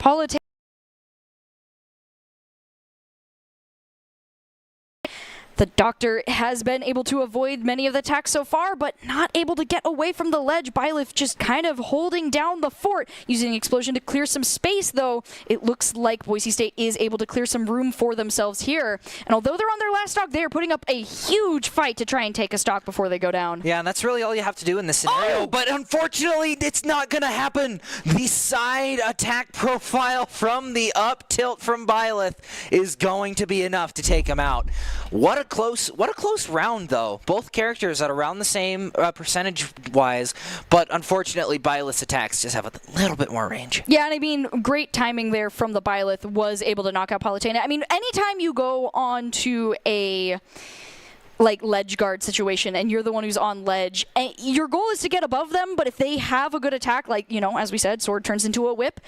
Politics. The Doctor has been able to avoid many of the attacks so far, but not able to get away from the ledge. Byleth just kind of holding down the fort, using Explosion to clear some space, though it looks like Boise State is able to clear some room for themselves here. And although they're on their last stock, they are putting up a huge fight to try and take a stock before they go down. Yeah, and that's really all you have to do in this scenario. Oh! But unfortunately, it's not going to happen. The side attack profile from the up tilt from Byleth is going to be enough to take him out. What a close round, though. Both characters at around the same percentage-wise, but unfortunately, Byleth's attacks just have a little bit more range. Yeah, and I mean, great timing there from the Byleth, was able to knock out Palutena. I mean, anytime you go on to a ledge guard situation and you're the one who's on ledge, and your goal is to get above them, but if they have a good attack, like, you know, as we said, sword turns into a whip,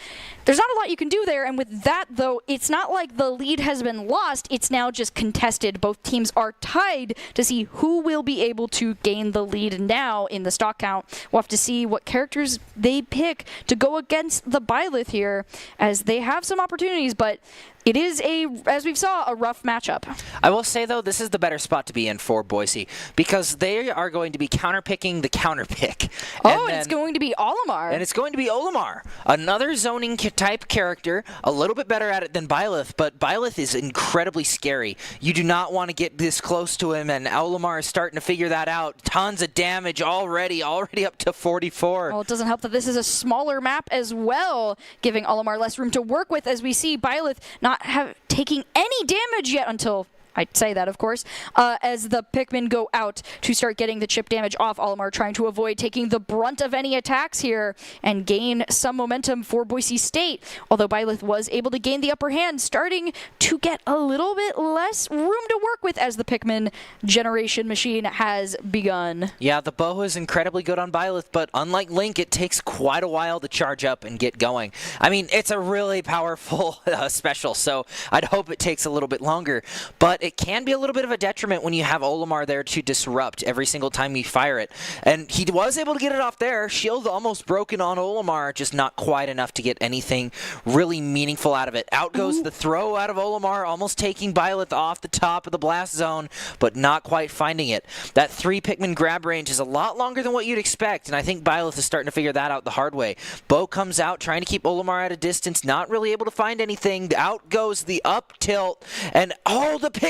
there's not a lot you can do there. And with that, though, it's not like the lead has been lost, it's now just contested. Both teams are tied to see who will be able to gain the lead now in the stock count. We'll have to see what characters they pick to go against the Byleth here, as they have some opportunities, but it is, as we saw, a rough matchup. I will say, though, this is the better spot to be in for Boise, because they are going to be counterpicking the counterpick. And it's going to be Olimar. And it's going to be Olimar, another zoning type character, a little bit better at it than Byleth, but Byleth is incredibly scary. You do not want to get this close to him, and Olimar is starting to figure that out. Tons of damage already up to 44. Well, it doesn't help that this is a smaller map as well, giving Olimar less room to work with, as we see Byleth not taking any damage yet until I'd say that, of course, as the Pikmin go out to start getting the chip damage off. Olimar trying to avoid taking the brunt of any attacks here and gain some momentum for Boise State, although Byleth was able to gain the upper hand, starting to get a little bit less room to work with as the Pikmin generation machine has begun. Yeah, the bow is incredibly good on Byleth, but unlike Link, it takes quite a while to charge up and get going. I mean, it's a really powerful special, so I'd hope it takes a little bit longer, but it can be a little bit of a detriment when you have Olimar there to disrupt every single time you fire it. And he was able to get it off there. Shield almost broken on Olimar, just not quite enough to get anything really meaningful out of it. Out goes the throw out of Olimar, almost taking Byleth off the top of the blast zone, but not quite finding it. That 3 Pikmin grab range is a lot longer than what you'd expect, and I think Byleth is starting to figure that out the hard way. Bo comes out trying to keep Olimar at a distance, not really able to find anything. Out goes the up tilt, and the Pikmin,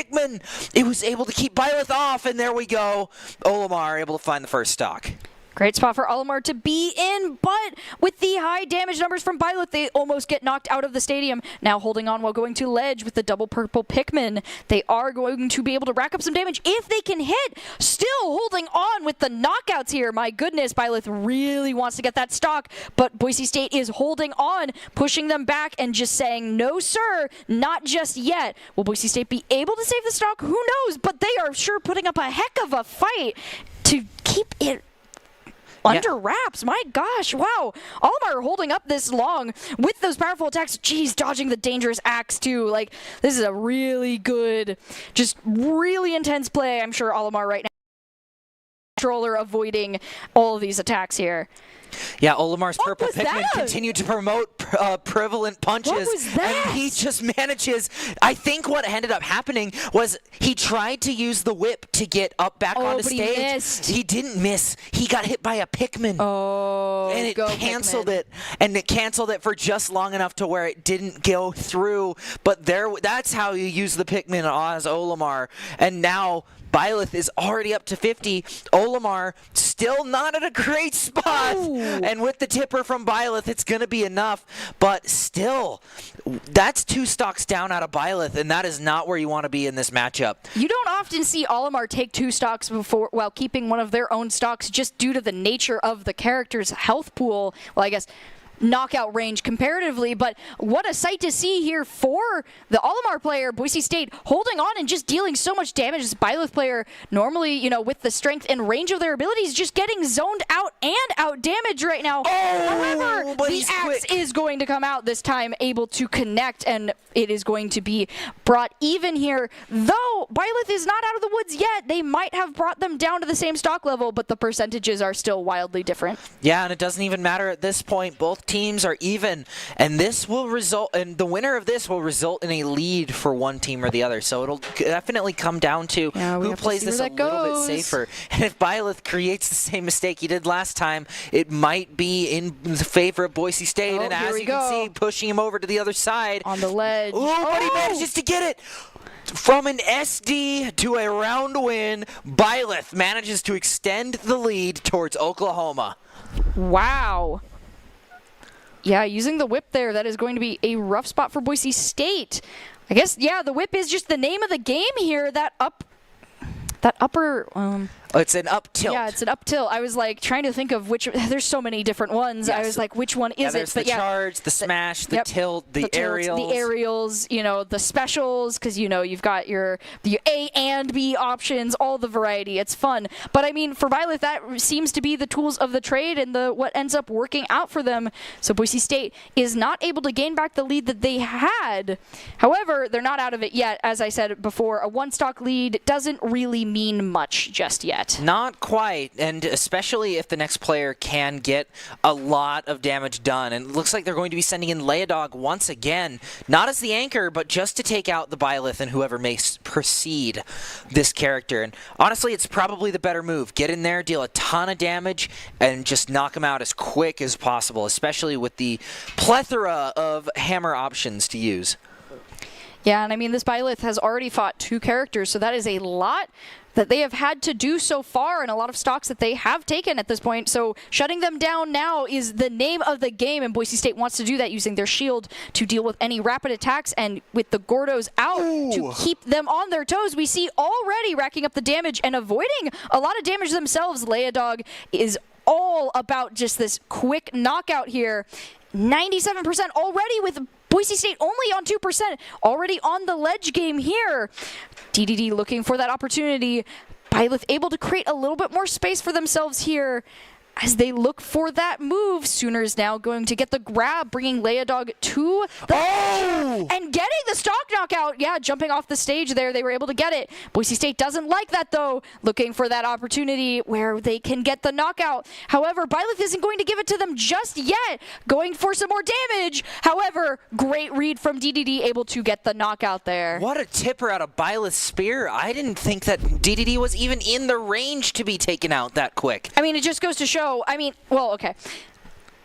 it was able to keep Byleth off, and there we go. Olimar able to find the first stock. Great spot for Olimar to be in, but with the high damage numbers from Byleth, they almost get knocked out of the stadium. Now holding on while going to ledge with the double purple Pikmin. They are going to be able to rack up some damage if they can hit. Still holding on with the knockouts here. My goodness, Byleth really wants to get that stock, but Boise State is holding on, pushing them back and just saying, no sir, not just yet. Will Boise State be able to save the stock? Who knows, but they are sure putting up a heck of a fight to keep it under wraps. My gosh, wow. Olimar holding up this long with those powerful attacks. Jeez, dodging the dangerous axe too. Like, this is a really good, just really intense play. I'm sure Olimar right now controller avoiding all of these attacks here. Yeah, Olimar's purple Pikmin continued to promote prevalent punches. What was that? And he just manages. I think what ended up happening was he tried to use the whip to get up back onto stage. He missed. He didn't miss. He got hit by a Pikmin. Oh, and it canceled it. And it canceled it for just long enough to where it didn't go through. But that's how you use the Pikmin as Olimar. And now Byleth is already up to 50. Olimar still not at a great spot. Ooh. And with the tipper from Byleth, it's going to be enough. But still, that's 2 stocks down out of Byleth, and that is not where you want to be in this matchup. You don't often see Olimar take 2 stocks before while keeping one of their own stocks, just due to the nature of the character's health pool. Well, I guess knockout range comparatively, but what a sight to see here for the Olimar player. Boise State holding on and just dealing so much damage. This Byleth player, normally, you know, with the strength and range of their abilities, just getting zoned out and out damage right now. However, the axe is going to come out this time, able to connect, and it is going to be brought even here. Though Byleth is not out of the woods yet, they might have brought them down to the same stock level, but the percentages are still wildly different. Yeah, and it doesn't even matter at this point. Both teams are even, and this will result, and the winner of this will result in a lead for one team or the other. So it'll definitely come down to who plays this a little bit safer. And if Byleth creates the same mistake he did last time, it might be in favor of Boise State. And as you can see, pushing him over to the other side on the ledge. But he manages to get it. From an SD to a round win, Byleth manages to extend the lead towards Oklahoma. Wow. Yeah, using the whip there, that is going to be a rough spot for Boise State. I guess, yeah, the whip is just the name of the game here. That upper... it's an up tilt. Yeah, it's an up tilt. I was like trying to think of which. There's so many different ones. Yes. I was like, which one is it? There's the charge, the smash, the tilt, the aerials. The aerials, the specials, because you've got your A and B options, all the variety. It's fun. But I mean, for Byleth, that seems to be the tools of the trade and what ends up working out for them. So Boise State is not able to gain back the lead that they had. However, they're not out of it yet. As I said before, a one-stock lead doesn't really mean much just yet. Not quite, and especially if the next player can get a lot of damage done. And it looks like they're going to be sending in Leodog once again, not as the anchor, but just to take out the Byleth and whoever may precede this character. And honestly, it's probably the better move. Get in there, deal a ton of damage, and just knock them out as quick as possible, especially with the plethora of hammer options to use. Yeah, and I mean, this Byleth has already fought 2 characters, so that is a lot that they have had to do so far, and a lot of stocks that they have taken at this point. So shutting them down now is the name of the game, and Boise State wants to do that using their shield to deal with any rapid attacks, and with the Gordos out to keep them on their toes. We see already racking up the damage and avoiding a lot of damage themselves. Leodog is all about just this quick knockout here. 97% already with Boise State only on 2%, already on the ledge game here. DDD looking for that opportunity. Byleth able to create a little bit more space for themselves here as they look for that move. Sooners now going to get the grab, bringing Leodog to the and getting the stock knockout. Yeah, jumping off the stage there, they were able to get it. Boise State doesn't like that though, looking for that opportunity where they can get the knockout. However, Byleth isn't going to give it to them just yet, going for some more damage. However, great read from DDD, able to get the knockout there. What a tipper out of Byleth's spear. I didn't think that DDD was even in the range to be taken out that quick. I mean, it just goes to show, well, okay.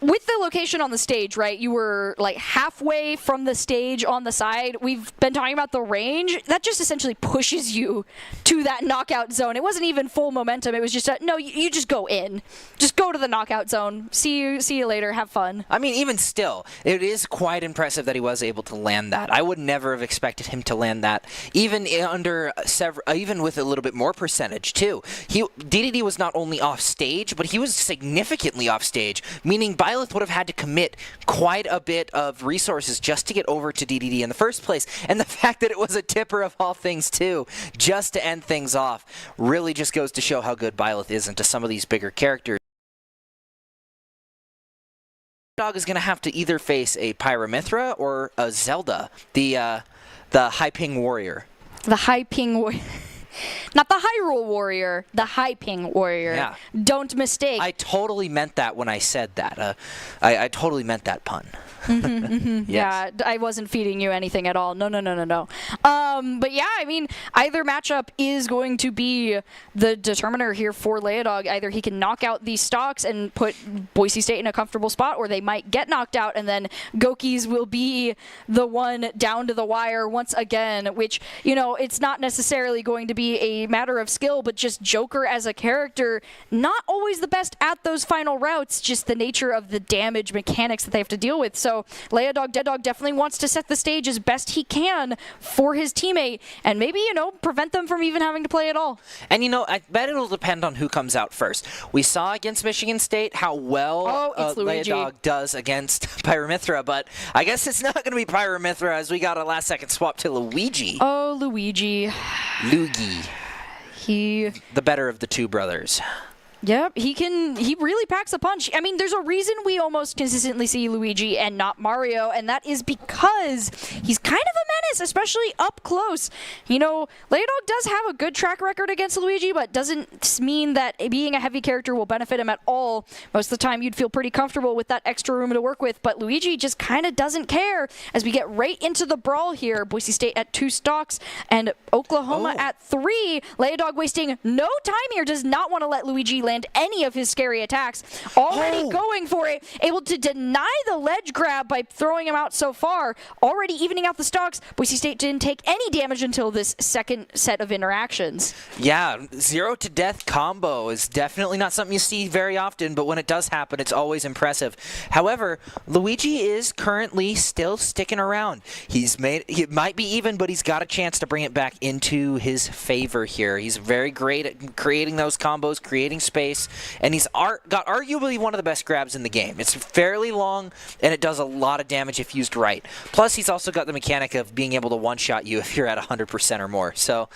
With the location on the stage, right, you were like halfway from the stage on the side. We've been talking about the range. That just essentially pushes you to that knockout zone. It wasn't even full momentum. It was just, no, you just go in. Just go to the knockout zone. See you later. Have fun. I mean, even still, it is quite impressive that he was able to land that. I would never have expected him to land that, even even with a little bit more percentage, too. DDD was not only off stage, but he was significantly off stage, meaning Byleth would have had to commit quite a bit of resources just to get over to DDD in the first place. And the fact that it was a tipper of all things, too, just to end things off, really just goes to show how good Byleth is into some of these bigger characters. Dog is going to have to either face a Pyramithra or a Zelda, the high ping warrior. The high ping warrior. Not the Hyrule Warrior, the High Ping Warrior. Yeah. Don't mistake. I totally meant that when I said that. I totally meant that pun. Yes. Yeah, I wasn't feeding you anything at all. No. But yeah, I mean, either matchup is going to be the determiner here for Leodog. Either he can knock out these stocks and put Boise State in a comfortable spot, or they might get knocked out, and then Gokis will be the one down to the wire once again, which, it's not necessarily going to be a matter of skill, but just Joker as a character, not always the best at those final routes, just the nature of the damage mechanics that they have to deal with. So Leodog, Dead Dog definitely wants to set the stage as best he can for his teammate, and maybe, prevent them from even having to play at all. And, I bet it'll depend on who comes out first. We saw against Michigan State how well Leodog does against Pyramithra, but I guess it's not going to be Pyramithra as we got a last-second swap to Luigi. Oh, Luigi. The better of the two brothers. Yep, he really packs a punch. I mean, there's a reason we almost consistently see Luigi and not Mario, and that is because he's kind of a menace, especially up close. You know, Leodog does have a good track record against Luigi, but doesn't mean that being a heavy character will benefit him at all. Most of the time, you'd feel pretty comfortable with that extra room to work with, but Luigi just kind of doesn't care as we get right into the brawl here. Boise State at 2 stocks and Oklahoma at 3. Leodog wasting no time here, does not want to let Luigi land any of his scary attacks. Already going for it, able to deny the ledge grab by throwing him out so far. Already evening out the stocks. Boise State didn't take any damage until this second set of interactions. Yeah, 0 to death combo is definitely not something you see very often, but when it does happen, it's always impressive. However, Luigi is currently still sticking around. It might be even, but he's got a chance to bring it back into his favor here. He's very great at creating those combos, creating space, and he's got arguably one of the best grabs in the game. It's fairly long, and it does a lot of damage if used right. Plus, he's also got the mechanic of being able to one-shot you if you're at 100% or more. So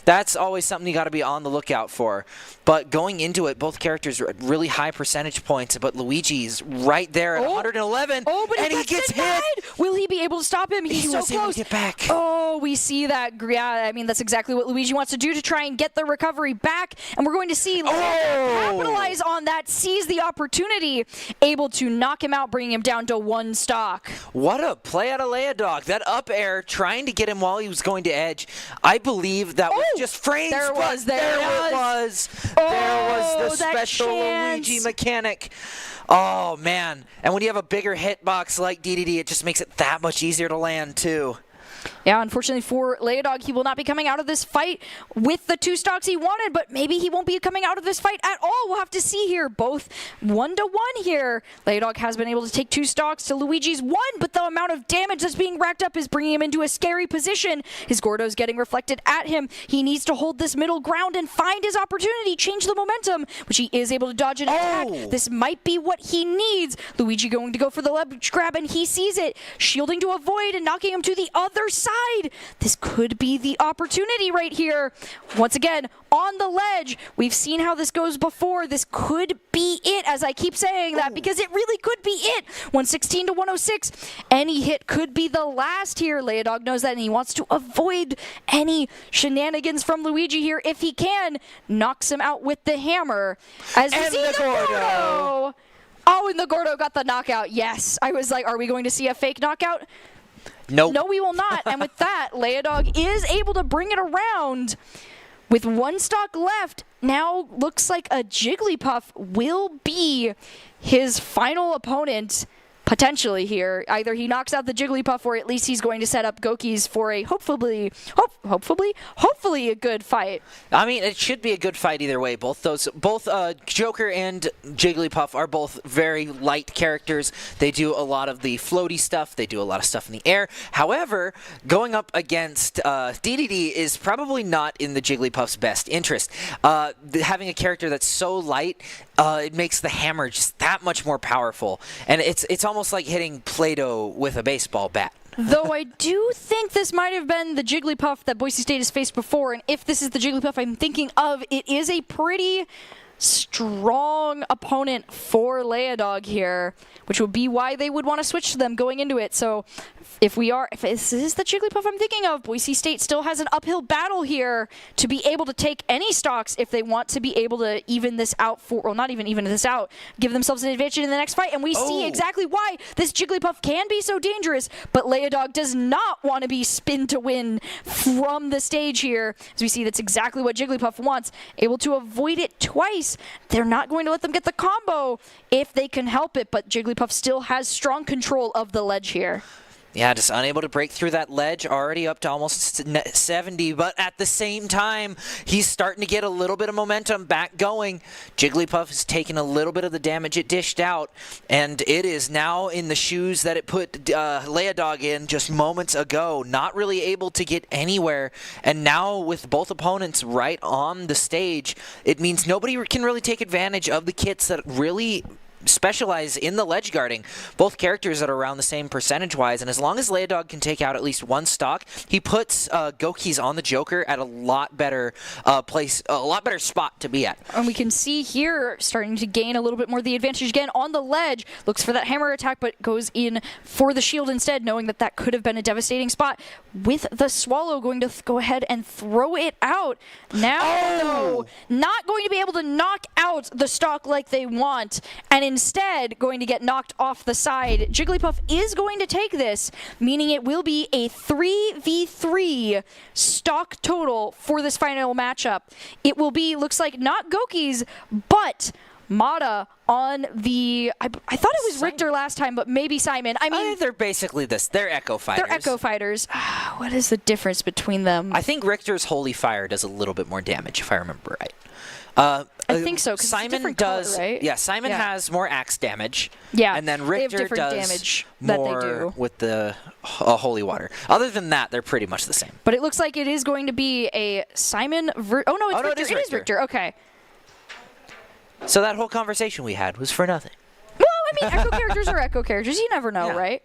that's always something you got to be on the lookout for. But going into it, both characters are at really high percentage points, but Luigi's right there at 111, and he gets hit. Will he be able to stop him? He's so was close. Able to get back. Oh, we see that. Yeah, I mean, that's exactly what Luigi wants to do to try and get the recovery back, and we're going to see capitalize on that, seize the opportunity, able to knock him out, bringing him down to 1 stock. What a play out of Leodog. That up air, trying to get him while he was going to edge. I believe that was just frames. There it was. There was the special Luigi mechanic. Oh, man. And when you have a bigger hitbox like DDD, it just makes it that much easier to land, too. Yeah, unfortunately for Leodog, he will not be coming out of this fight with the 2 stocks he wanted, but maybe he won't be coming out of this fight at all. We'll have to see here. Both 1-1 here. Leodog has been able to take 2 stocks to Luigi's 1, but the amount of damage that's being racked up is bringing him into a scary position. His Gordo's getting reflected at him. He needs to hold this middle ground and find his opportunity, change the momentum, which he is able to dodge and attack. This might be what he needs. Luigi going to go for the ledge grab, and he sees it. Shielding to avoid and knocking him to the other side. This could be the opportunity right here. Once again, on the ledge. We've seen how this goes before. This could be it, as I keep saying that, because it really could be it. 116 to 106. Any hit could be the last here. Leodog knows that, and he wants to avoid any shenanigans from Luigi here if he can. Knocks him out with the hammer. As we see the Gordo. Oh, and the Gordo got the knockout. Yes. I was like, are we going to see a fake knockout? Nope. No, we will not. And with that, Leodog is able to bring it around. With 1 stock left, now looks like a Jigglypuff will be his final opponent. Potentially here. Either he knocks out the Jigglypuff, or at least he's going to set up Gokis for a hopefully a good fight. I mean, it should be a good fight either way. Both Joker and Jigglypuff are both very light characters. They do a lot of the floaty stuff. They do a lot of stuff in the air. However, going up against DDD is probably not in the Jigglypuff's best interest. Having a character that's so light, it makes the hammer just that much more powerful. And it's almost like hitting Play-Doh with a baseball bat. Though I do think this might have been the Jigglypuff that Boise State has faced before, and if this is the Jigglypuff I'm thinking of, it is a pretty strong opponent for Leodog here, which would be why they would want to switch to them going into it. So if this is the Jigglypuff I'm thinking of, Boise State still has an uphill battle here to be able to take any stocks if they want to be able to even this out not even this out, give themselves an advantage in the next fight. And we see exactly why this Jigglypuff can be so dangerous, but Leodog does not want to be spin to win from the stage here. As we see, that's exactly what Jigglypuff wants. Able to avoid it twice. They're not going to let them get the combo if they can help it, but Jigglypuff still has strong control of the ledge here. Yeah, just unable to break through that ledge, already up to almost 70, but at the same time, he's starting to get a little bit of momentum back going. Jigglypuff has taken a little bit of the damage it dished out, and it is now in the shoes that it put Leodog in just moments ago, not really able to get anywhere, and now with both opponents right on the stage, it means nobody can really take advantage of the kits that really specialize in the ledge guarding. Both characters that are around the same percentage-wise, and as long as Leodog can take out at least one stock, he puts Gokis on the Joker at a lot better spot to be at. And we can see here starting to gain a little bit more the advantage again on the ledge. Looks for that hammer attack, but goes in for the shield instead, knowing that that could have been a devastating spot. With the Swallow going to go ahead and throw it out. Now, though, not going to be able to knock out the stock like they want, and instead going to get knocked off the side. Jigglypuff is going to take this, meaning it will be a 3v3 stock total for this final matchup. It will be, looks like, not Goki's, but Mata on the, I thought it was Richter last time, but maybe Simon. I mean, they're basically this. They're Echo Fighters. They're Echo Fighters. What is the difference between them? I think Richter's Holy Fire does a little bit more damage, if I remember right. I think so, because Simon does, color, right? Yeah, Simon has more axe damage. Yeah, and then Richter does damage more that they do with the Holy Water. Other than that, they're pretty much the same. But it looks like it is going to be a Simon. Oh no, it's Richter. It is Richter. Okay. So that whole conversation we had was for nothing. Well, I mean, Echo characters are Echo characters. You never know, right?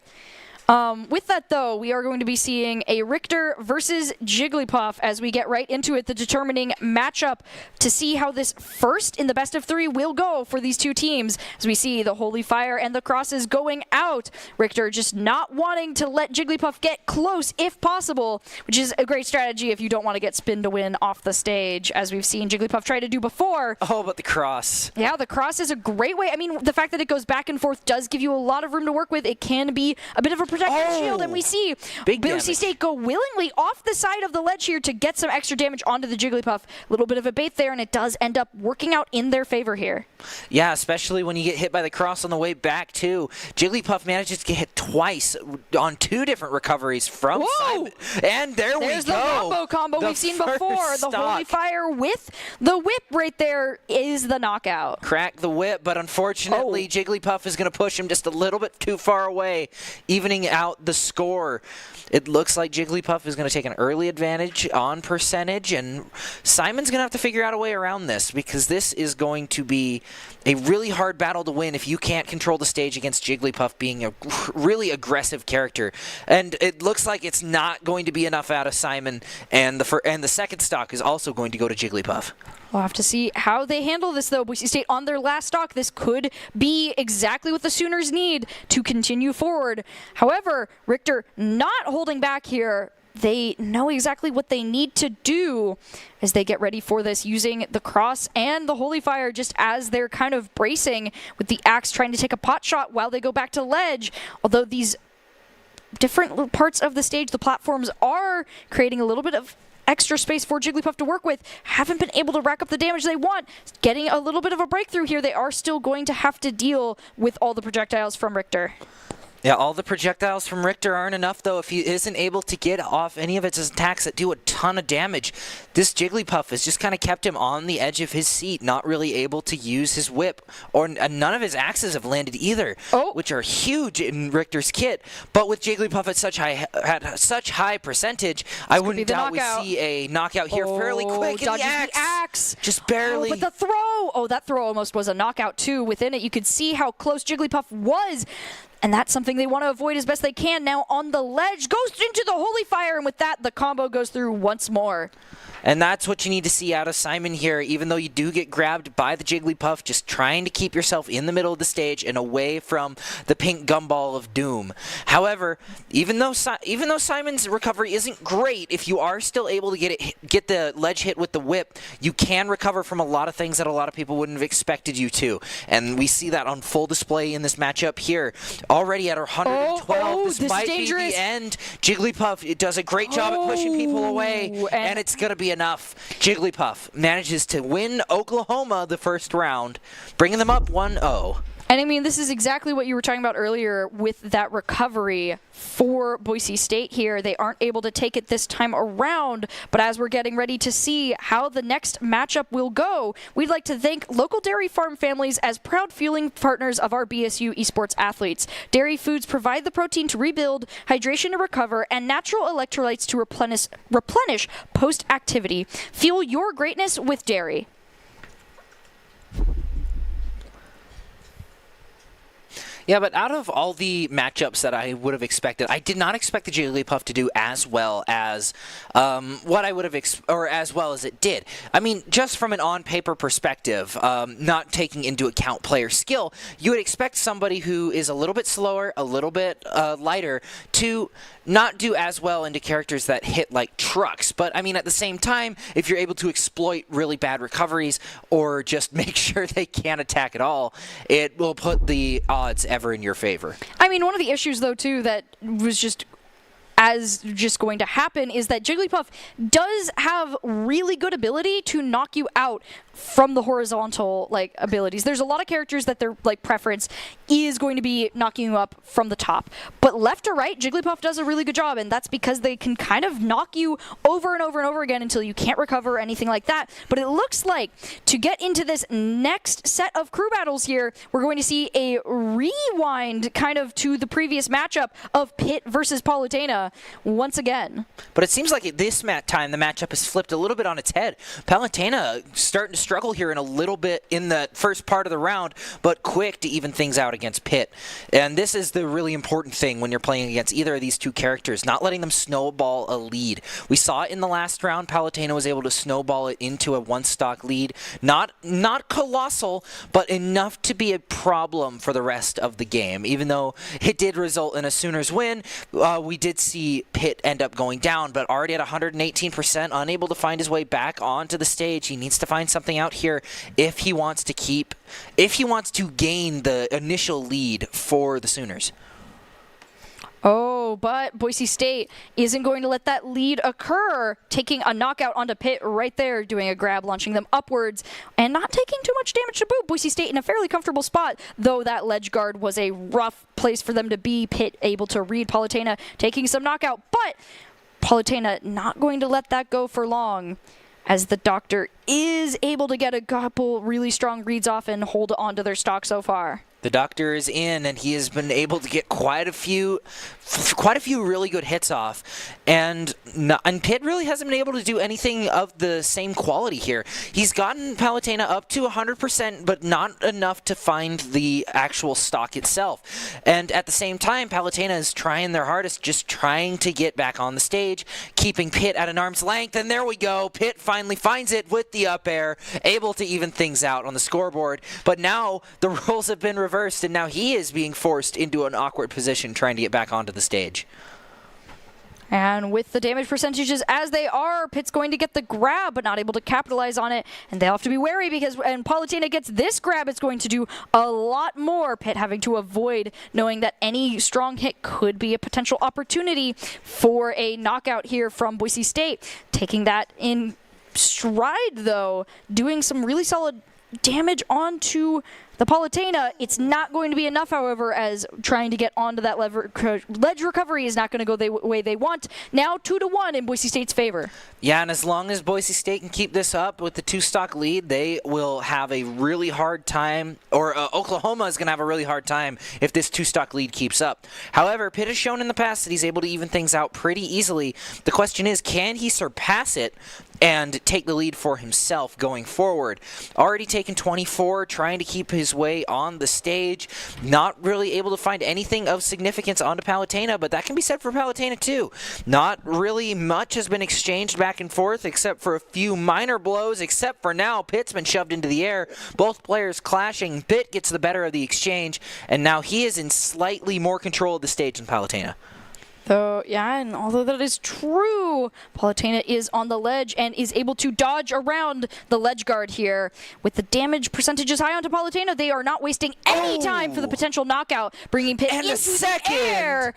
With that, though, we are going to be seeing a Richter versus Jigglypuff as we get right into it, the determining matchup to see how this first in the best of 3 will go for these two teams. As we see the Holy Fire and the Crosses going out. Richter just not wanting to let Jigglypuff get close if possible, which is a great strategy if you don't want to get spin to win off the stage, as we've seen Jigglypuff try to do before. Oh, but the cross. Yeah, the cross is a great way. I mean, the fact that it goes back and forth does give you a lot of room to work with. It can be a bit of a protective shield, and we see BOC State go willingly off the side of the ledge here to get some extra damage onto the Jigglypuff. A little bit of a bait there, and it does end up working out in their favor here. Yeah, especially when you get hit by the cross on the way back, too. Jigglypuff manages to get hit twice on 2 different recoveries from Simon. And there's we go. There's the combo we've seen before. The Holy Fire with the whip right there is the knockout. Crack the whip, but unfortunately, Jigglypuff is going to push him just a little bit too far away, evening out the score. It looks like Jigglypuff is going to take an early advantage on percentage, and Simon's going to have to figure out a way around this, because this is going to be a really hard battle to win if you can't control the stage against Jigglypuff being a really aggressive character. And it looks like it's not going to be enough out of Simon, and the second stock is also going to go to Jigglypuff. We'll have to see how they handle this, though. Boise State on their last stock. This could be exactly what the Sooners need to continue forward. However, Richter not holding back here. They know exactly what they need to do as they get ready for this, using the cross and the Holy Fire just as they're kind of bracing, with the axe trying to take a pot shot while they go back to ledge. Although these different parts of the stage, the platforms, are creating a little bit of extra space for Jigglypuff to work with, haven't been able to rack up the damage they want. Getting a little bit of a breakthrough here. They are still going to have to deal with all the projectiles from Richter. Yeah, all the projectiles from Richter aren't enough, though, if he isn't able to get off any of its attacks that do a ton of damage. This Jigglypuff has just kind of kept him on the edge of his seat, not really able to use his whip, or none of his axes have landed either, which are huge in Richter's kit. But with Jigglypuff at such high percentage, I wouldn't doubt we see a knockout here fairly quick. And the axe just barely. But the throw! Oh, that throw almost was a knockout, too. Within it, you could see how close Jigglypuff was. And that's something they want to avoid as best they can. Now on the ledge, goes into the Holy Fire, and with that, the combo goes through once more. And that's what you need to see out of Simon here. Even though you do get grabbed by the Jigglypuff, just trying to keep yourself in the middle of the stage and away from the pink gumball of doom. However, even though Simon's recovery isn't great, if you are still able to get the ledge hit with the whip, you can recover from a lot of things that a lot of people wouldn't have expected you to. And we see that on full display in this matchup here. Already at 112, this might be the end. Jigglypuff, it does a great job at pushing people away, and it's going to be enough. Jigglypuff manages to win Oklahoma the first round, bringing them up 1-0. And I mean, this is exactly what you were talking about earlier with that recovery for Boise State here. They aren't able to take it this time around, but as we're getting ready to see how the next matchup will go, we'd like to thank local dairy farm families as proud fueling partners of our BSU esports athletes. Dairy foods provide the protein to rebuild, hydration to recover, and natural electrolytes to replenish post-activity. Fuel your greatness with dairy. Yeah, but out of all the matchups that I would have expected, I did not expect the Jigglypuff to do as well as what I would have, or as well as it did. I mean, just from an on-paper perspective, not taking into account player skill, you would expect somebody who is a little bit slower, a little bit lighter, to not do as well into characters that hit like trucks. But I mean, at the same time, if you're able to exploit really bad recoveries or just make sure they can't attack at all, it will put the odds ever in your favor. I mean, one of the issues, though, too, that was just going to happen is that Jigglypuff does have really good ability to knock you out from the horizontal abilities. There's a lot of characters that their preference is going to be knocking you up from the top, but left to right, Jigglypuff does a really good job, and that's because they can kind of knock you over and over and over again until you can't recover or anything like that. But it looks like to get into this next set of crew battles here, we're going to see a rewind kind of to the previous matchup of Pit versus Palutena once again. But it seems like at this time the matchup has flipped a little bit on its head. Palutena starting to struggle here in a little bit in the first part of the round, but quick to even things out against Pit. And this is the really important thing when you're playing against either of these two characters, not letting them snowball a lead. We saw it in the last round. Palutena was able to snowball it into a one-stock lead. Not colossal, but enough to be a problem for the rest of the game. Even though it did result in a Sooners win, we did see Pit end up going down, but already at 118%, unable to find his way back onto the stage. He needs to find something out here if he wants to gain the initial lead for the Sooners. Oh, but Boise State isn't going to let that lead occur, taking a knockout onto Pit right there, doing a grab, launching them upwards, and not taking too much damage to boot. Boise State in a fairly comfortable spot, though that ledge guard was a rough place for them to be. Pit able to read Palutena, taking some knockout, but Palutena not going to let that go for long, as the Doctor is able to get a couple really strong reads off and hold on to their stock so far. The Doctor is in, and he has been able to get quite a few really good hits off. And Pit really hasn't been able to do anything of the same quality here. He's gotten Palutena up to 100%, but not enough to find the actual stock itself. And at the same time, Palutena is trying their hardest, just trying to get back on the stage, keeping Pit at an arm's length. And there we go. Pit finally finds it with the up air, able to even things out on the scoreboard. But now the roles have been reversed, and now he is being forced into an awkward position trying to get back onto the stage. And with the damage percentages as they are, Pit's going to get the grab, but not able to capitalize on it. And they'll have to be wary because when Palutena gets this grab, it's going to do a lot more. Pit having to avoid, knowing that any strong hit could be a potential opportunity for a knockout here from Boise State. Taking that in stride, though, doing some really solid damage onto the Palutena. It's not going to be enough, however, as trying to get onto that ledge recovery is not going to go the way they want. Now 2-1 in Boise State's favor. Yeah, and as long as Boise State can keep this up with the two-stock lead, they will have a really hard time, or Oklahoma is going to have a really hard time if this two-stock lead keeps up. However, Pitt has shown in the past that he's able to even things out pretty easily. The question is, can he surpass it and take the lead for himself going forward? Already taken 24, trying to keep his way on the stage. Not really able to find anything of significance onto Palutena, but that can be said for Palutena too. Not really much has been exchanged back and forth except for a few minor blows, except for now Pitt's been shoved into the air. Both players clashing. Pitt gets the better of the exchange, and now he is in slightly more control of the stage than Palutena. Though, yeah, and although that is true, Palutena is on the ledge and is able to dodge around the ledge guard here. With the damage percentages high onto Palutena, they are not wasting any time for the potential knockout, bringing Pitt into the air.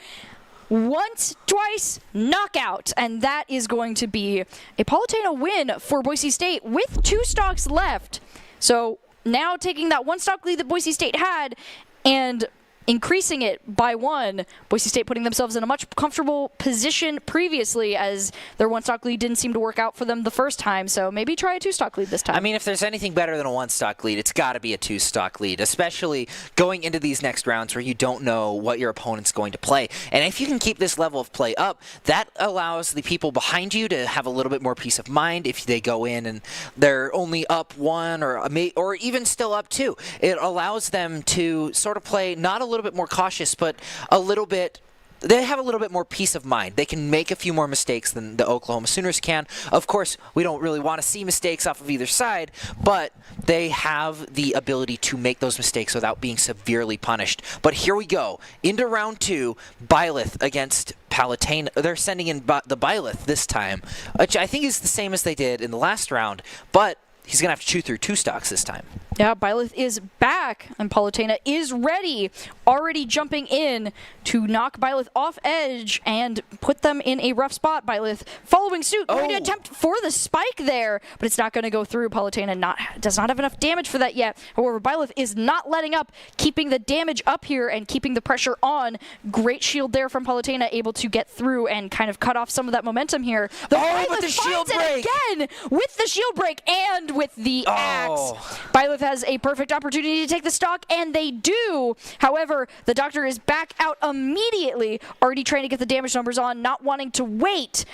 Once, twice, knockout. And that is going to be a Palutena win for Boise State with 2 stocks left. So now taking that 1 stock lead that Boise State had and increasing it by 1. Boise State putting themselves in a much comfortable position previously, as their 1 stock lead didn't seem to work out for them the first time. So maybe try a 2 stock lead this time. I mean, if there's anything better than a 1 stock lead, it's got to be a 2 stock lead, especially going into these next rounds where you don't know what your opponent's going to play. And if you can keep this level of play up, that allows the people behind you to have a little bit more peace of mind if they go in and they're only up 1 or even still up 2. It allows them to sort of play not a little little bit more cautious, but a little bit. They have a little bit more peace of mind. They can make a few more mistakes than the Oklahoma Sooners can. Of course, we don't really want to see mistakes off of either side, but they have the ability to make those mistakes without being severely punished. But here we go. Into round 2, Byleth against Palutena. They're sending in the Byleth this time, which I think is the same as they did in the last round, but he's going to have to chew through 2 stocks this time. Yeah, Byleth is back, and Palutena is ready, already jumping in to knock Byleth off edge and put them in a rough spot. Byleth following suit, going to attempt for the spike there, but it's not going to go through. Palutena does not have enough damage for that yet. However, Byleth is not letting up, keeping the damage up here and keeping the pressure on. Great shield there from Palutena, able to get through and kind of cut off some of that momentum here. But the shield break! Again, with the shield break and with the axe. Byleth has a perfect opportunity to take the stock, and they do. However, the doctor is back out immediately, already trying to get the damage numbers on, not wanting to wait.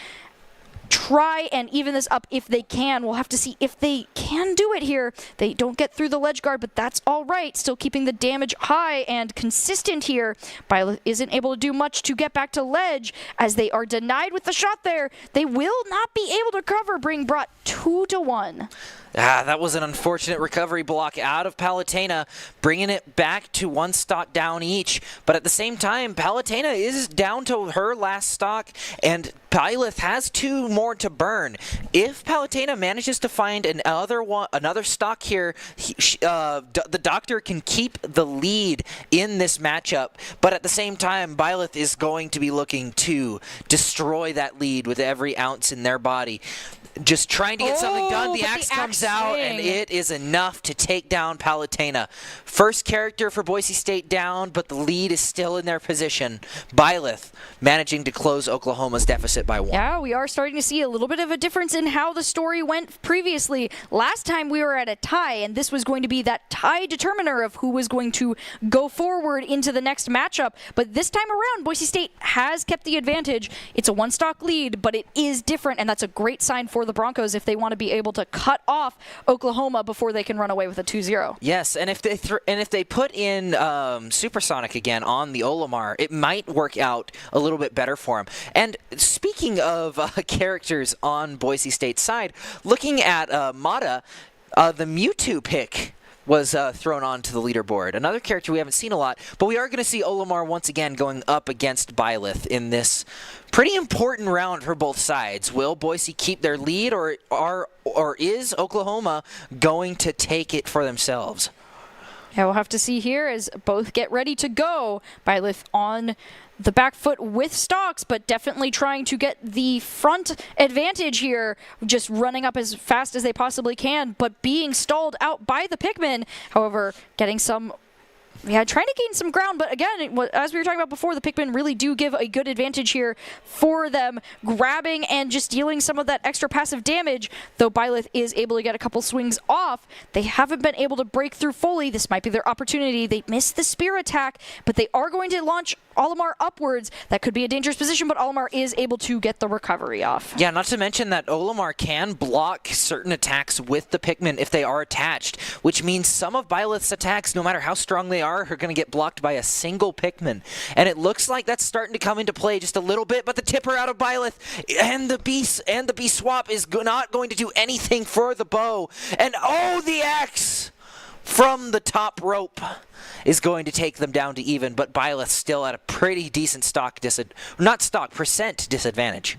Try and even this up if they can. We'll have to see if they can do it here. They don't get through the ledge guard, but that's all right. Still keeping the damage high and consistent here. Byleth isn't able to do much to get back to ledge as they are denied with the shot there. They will not be able to cover, being brought 2-1. That was an unfortunate recovery block out of Palutena, bringing it back to 1 stock down each. But at the same time, Palutena is down to her last stock, and Byleth has 2 more to burn. If Palutena manages to find another stock here, the doctor can keep the lead in this matchup. But at the same time, Byleth is going to be looking to destroy that lead with every ounce in their body. Just trying to get something done. The axe comes out, and it is enough to take down Palutena. First character for Boise State down, but the lead is still in their position. Byleth managing to close Oklahoma's deficit by 1. Yeah, we are starting to see a little bit of a difference in how the story went previously. Last time we were at a tie, and this was going to be that tie determiner of who was going to go forward into the next matchup. But this time around, Boise State has kept the advantage. It's a 1-stock lead, but it is different, and that's a great sign for the Broncos if they want to be able to cut off Oklahoma before they can run away with a 2-0. Yes, and if they put in Supersonic again on the Olimar, it might work out a little bit better for him. And speaking of characters on Boise State's side, looking at Mata, the Mewtwo pick was thrown onto the leaderboard. Another character we haven't seen a lot, but we are going to see Olimar once again going up against Byleth in this pretty important round for both sides. Will Boise keep their lead, or is Oklahoma going to take it for themselves? Yeah, we'll have to see here as both get ready to go. Byleth on the back foot with stocks, but definitely trying to get the front advantage here, just running up as fast as they possibly can, but being stalled out by the Pikmin. However, getting some trying to gain some ground, but again, as we were talking about before, the Pikmin really do give a good advantage here for them, grabbing and just dealing some of that extra passive damage, though Byleth is able to get a couple swings off. They haven't been able to break through fully. This might be their opportunity. They missed the spear attack, but they are going to launch Olimar upwards. That could be a dangerous position, but Olimar is able to get the recovery off. Yeah, not to mention that Olimar can block certain attacks with the Pikmin if they are attached, which means some of Byleth's attacks, no matter how strong they are going to get blocked by a single Pikmin. And it looks like that's starting to come into play just a little bit, but the tipper out of Byleth and the B swap is not going to do anything for the bow. And the axe from the top rope is going to take them down to even, but Byleth still at a pretty decent percent disadvantage.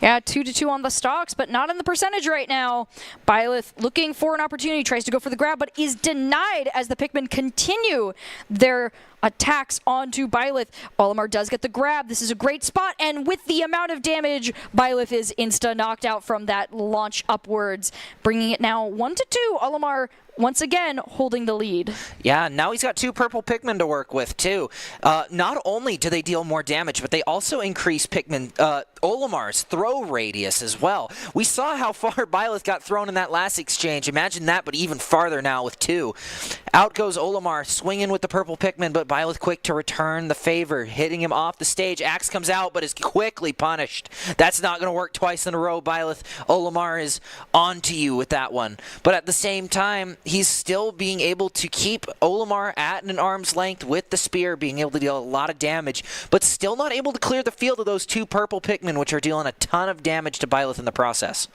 Yeah, 2-2 on the stocks, but not in the percentage right now. Byleth looking for an opportunity, tries to go for the grab, but is denied as the Pikmin continue their attacks onto Byleth. Olimar does get the grab. This is a great spot, and with the amount of damage, Byleth is insta-knocked out from that launch upwards, bringing it now 1-2. Olimar once again holding the lead. Yeah, now he's got 2 purple Pikmin to work with, too. Not only do they deal more damage, but they also increase Pikmin Olimar's throw throw radius as well. We saw how far Byleth got thrown in that last exchange. Imagine that, but even farther now with 2. Out goes Olimar, swinging with the purple Pikmin, but Byleth quick to return the favor, hitting him off the stage. Axe comes out, but is quickly punished. That's not going to work twice in a row, Byleth. Olimar is on to you with that one. But at the same time, he's still being able to keep Olimar at an arm's length with the spear, being able to deal a lot of damage, but still not able to clear the field of those 2 purple Pikmin, which are dealing a ton of damage to Byleth in the process.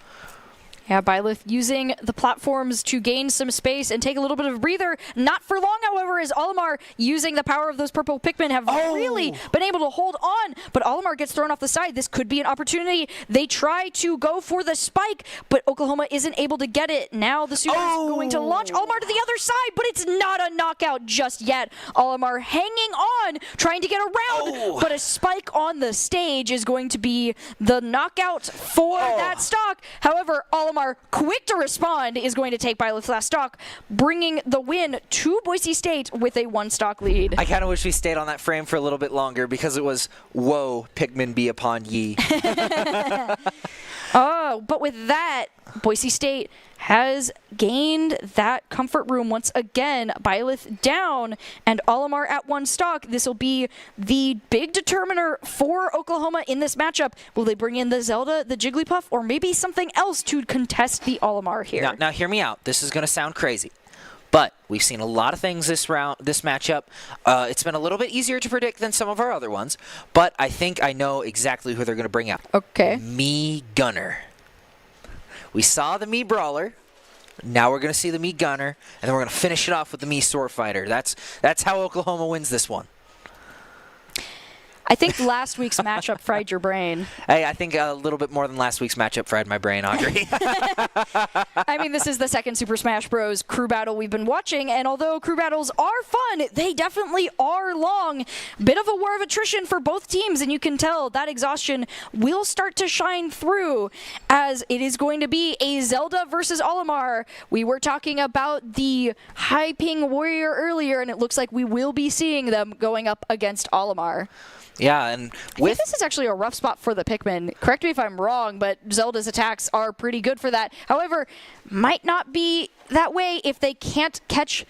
Yeah, Byleth using the platforms to gain some space and take a little bit of a breather. Not for long, however, as Olimar using the power of those purple Pikmin have really been able to hold on. But Olimar gets thrown off the side. This could be an opportunity. They try to go for the spike, but Oklahoma isn't able to get it. Now the Sooners going to launch Olimar to the other side, but it's not a knockout just yet. Olimar hanging on, trying to get around, but a spike on the stage is going to be the knockout for that stock. However, Olimar, quick to respond, is going to take Byleth's last stock, bringing the win to Boise State with a 1-stock lead. I kind of wish we stayed on that frame for a little bit longer because it was, whoa, Pikmin be upon ye. But with that, Boise State has gained that comfort room once again. Byleth down and Olimar at 1 stock. This will be the big determiner for Oklahoma in this matchup. Will they bring in the Zelda, the Jigglypuff, or maybe something else to contest the Olimar here? Now hear me out. This is going to sound crazy, but we've seen a lot of things this matchup. It's been a little bit easier to predict than some of our other ones, but I think I know exactly who they're going to bring out. Okay. Mii Gunner. We saw the Mii Brawler. Now we're going to see the Mii Gunner, and then we're going to finish it off with the Mii Sword Fighter. That's how Oklahoma wins this one. I think last week's matchup fried your brain. Hey, I think a little bit more than last week's matchup fried my brain, Audrey. I mean, this is the second Super Smash Bros. Crew battle we've been watching, and although crew battles are fun, they definitely are long. Bit of a war of attrition for both teams, and you can tell that exhaustion will start to shine through as it is going to be a Zelda versus Olimar. We were talking about the high ping warrior earlier, and it looks like we will be seeing them going up against Olimar. Yeah, and I think this is actually a rough spot for the Pikmin. Correct me if I'm wrong, but Zelda's attacks are pretty good for that. However, might not be that way if they can't catch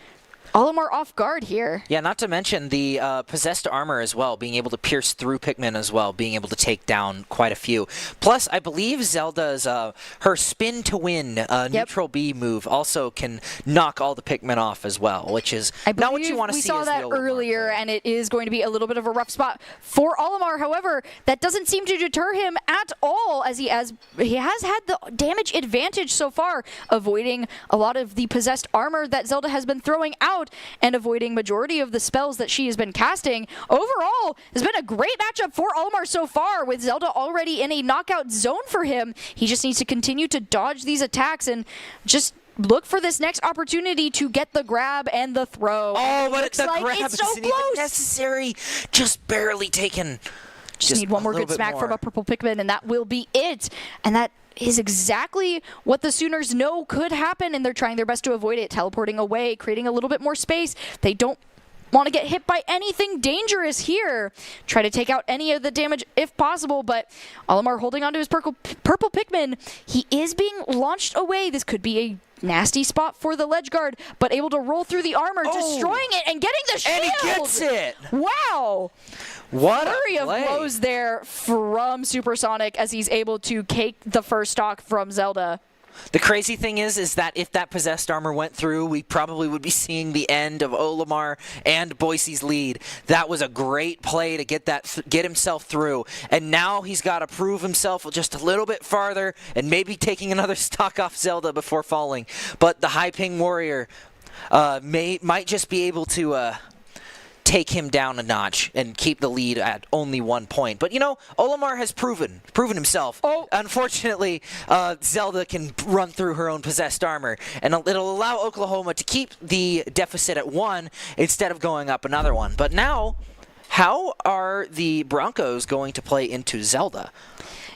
Olimar off guard here. Yeah, not to mention the possessed armor as well, being able to pierce through Pikmin as well, being able to take down quite a few. Plus, I believe Zelda's, her spin to win neutral B move also can knock all the Pikmin off as well, which is not what you want to see. We saw that earlier, and it is going to be a little bit of a rough spot for Olimar. However, that doesn't seem to deter him at all, as he has had the damage advantage so far, avoiding a lot of the possessed armor that Zelda has been throwing out and avoiding majority of the spells that she has been casting. Overall, it's been a great matchup for Olimar so far, with Zelda already in a knockout zone for him. He just needs to continue to dodge these attacks and just look for this next opportunity to get the grab and the throw. Oh, but the grab it's so isn't even close. Necessary. Just barely taken. Just need one more good smack from a purple Pikmin, and that will be it. And that is exactly what the Sooners know could happen, and they're trying their best to avoid it, teleporting away, creating a little bit more space. They don't want to get hit by anything dangerous here. Try to take out any of the damage if possible, but Olimar holding onto his purple Pikmin. He is being launched away. This could be a nasty spot for the ledge guard, but able to roll through the armor, destroying it and getting the shield. And he gets it. Wow. What flurry of blows there from Supersonic as he's able to cake the first stock from Zelda. The crazy thing is that if that possessed armor went through, we probably would be seeing the end of Olimar and Boise's lead. That was a great play to get himself through, and now he's got to prove himself just a little bit farther and maybe taking another stock off Zelda before falling. But the high ping warrior might just be able to take him down a notch and keep the lead at only 1 point. But, you know, Olimar has proven himself. Unfortunately, Zelda can run through her own possessed armor, and it'll allow Oklahoma to keep the deficit at 1 instead of going up another one. But now, How are the Broncos going to play into Zelda?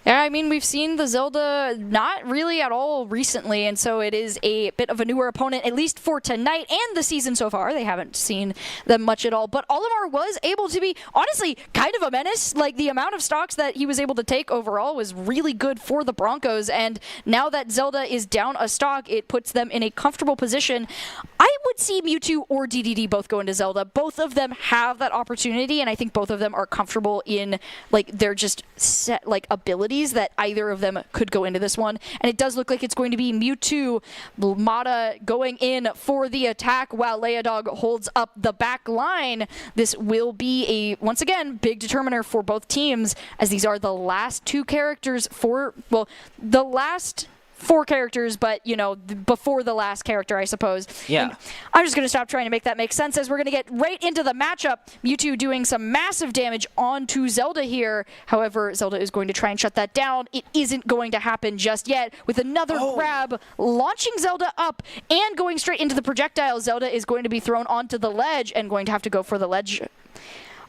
Yeah, I mean, we've seen the Zelda not really at all recently, and so it is a bit of a newer opponent, at least for tonight and the season so far. They haven't seen them much at all, but Olimar was able to be, honestly, kind of a menace. Like, the amount of stocks that he was able to take overall was really good for the Broncos, and now that Zelda is down a stock, it puts them in a comfortable position. I would see Mewtwo or DDD both go into Zelda. Both of them have that opportunity, and I think both of them are comfortable in, like, their just set, like, ability that either of them could go into this one. And it does look like it's going to be Mewtwo, Mata going in for the attack while Leodog holds up the back line. This will be a, once again, big determiner for both teams, as these are the last two characters for, well, the last 4 characters, but, you know, before the last character, I suppose. Yeah. And I'm just going to stop trying to make that make sense, as we're going to get right into the matchup. Mewtwo doing some massive damage onto Zelda here. However, Zelda is going to try and shut that down. It isn't going to happen just yet. With another grab, launching Zelda up and going straight into the projectile, Zelda is going to be thrown onto the ledge and going to have to go for the ledge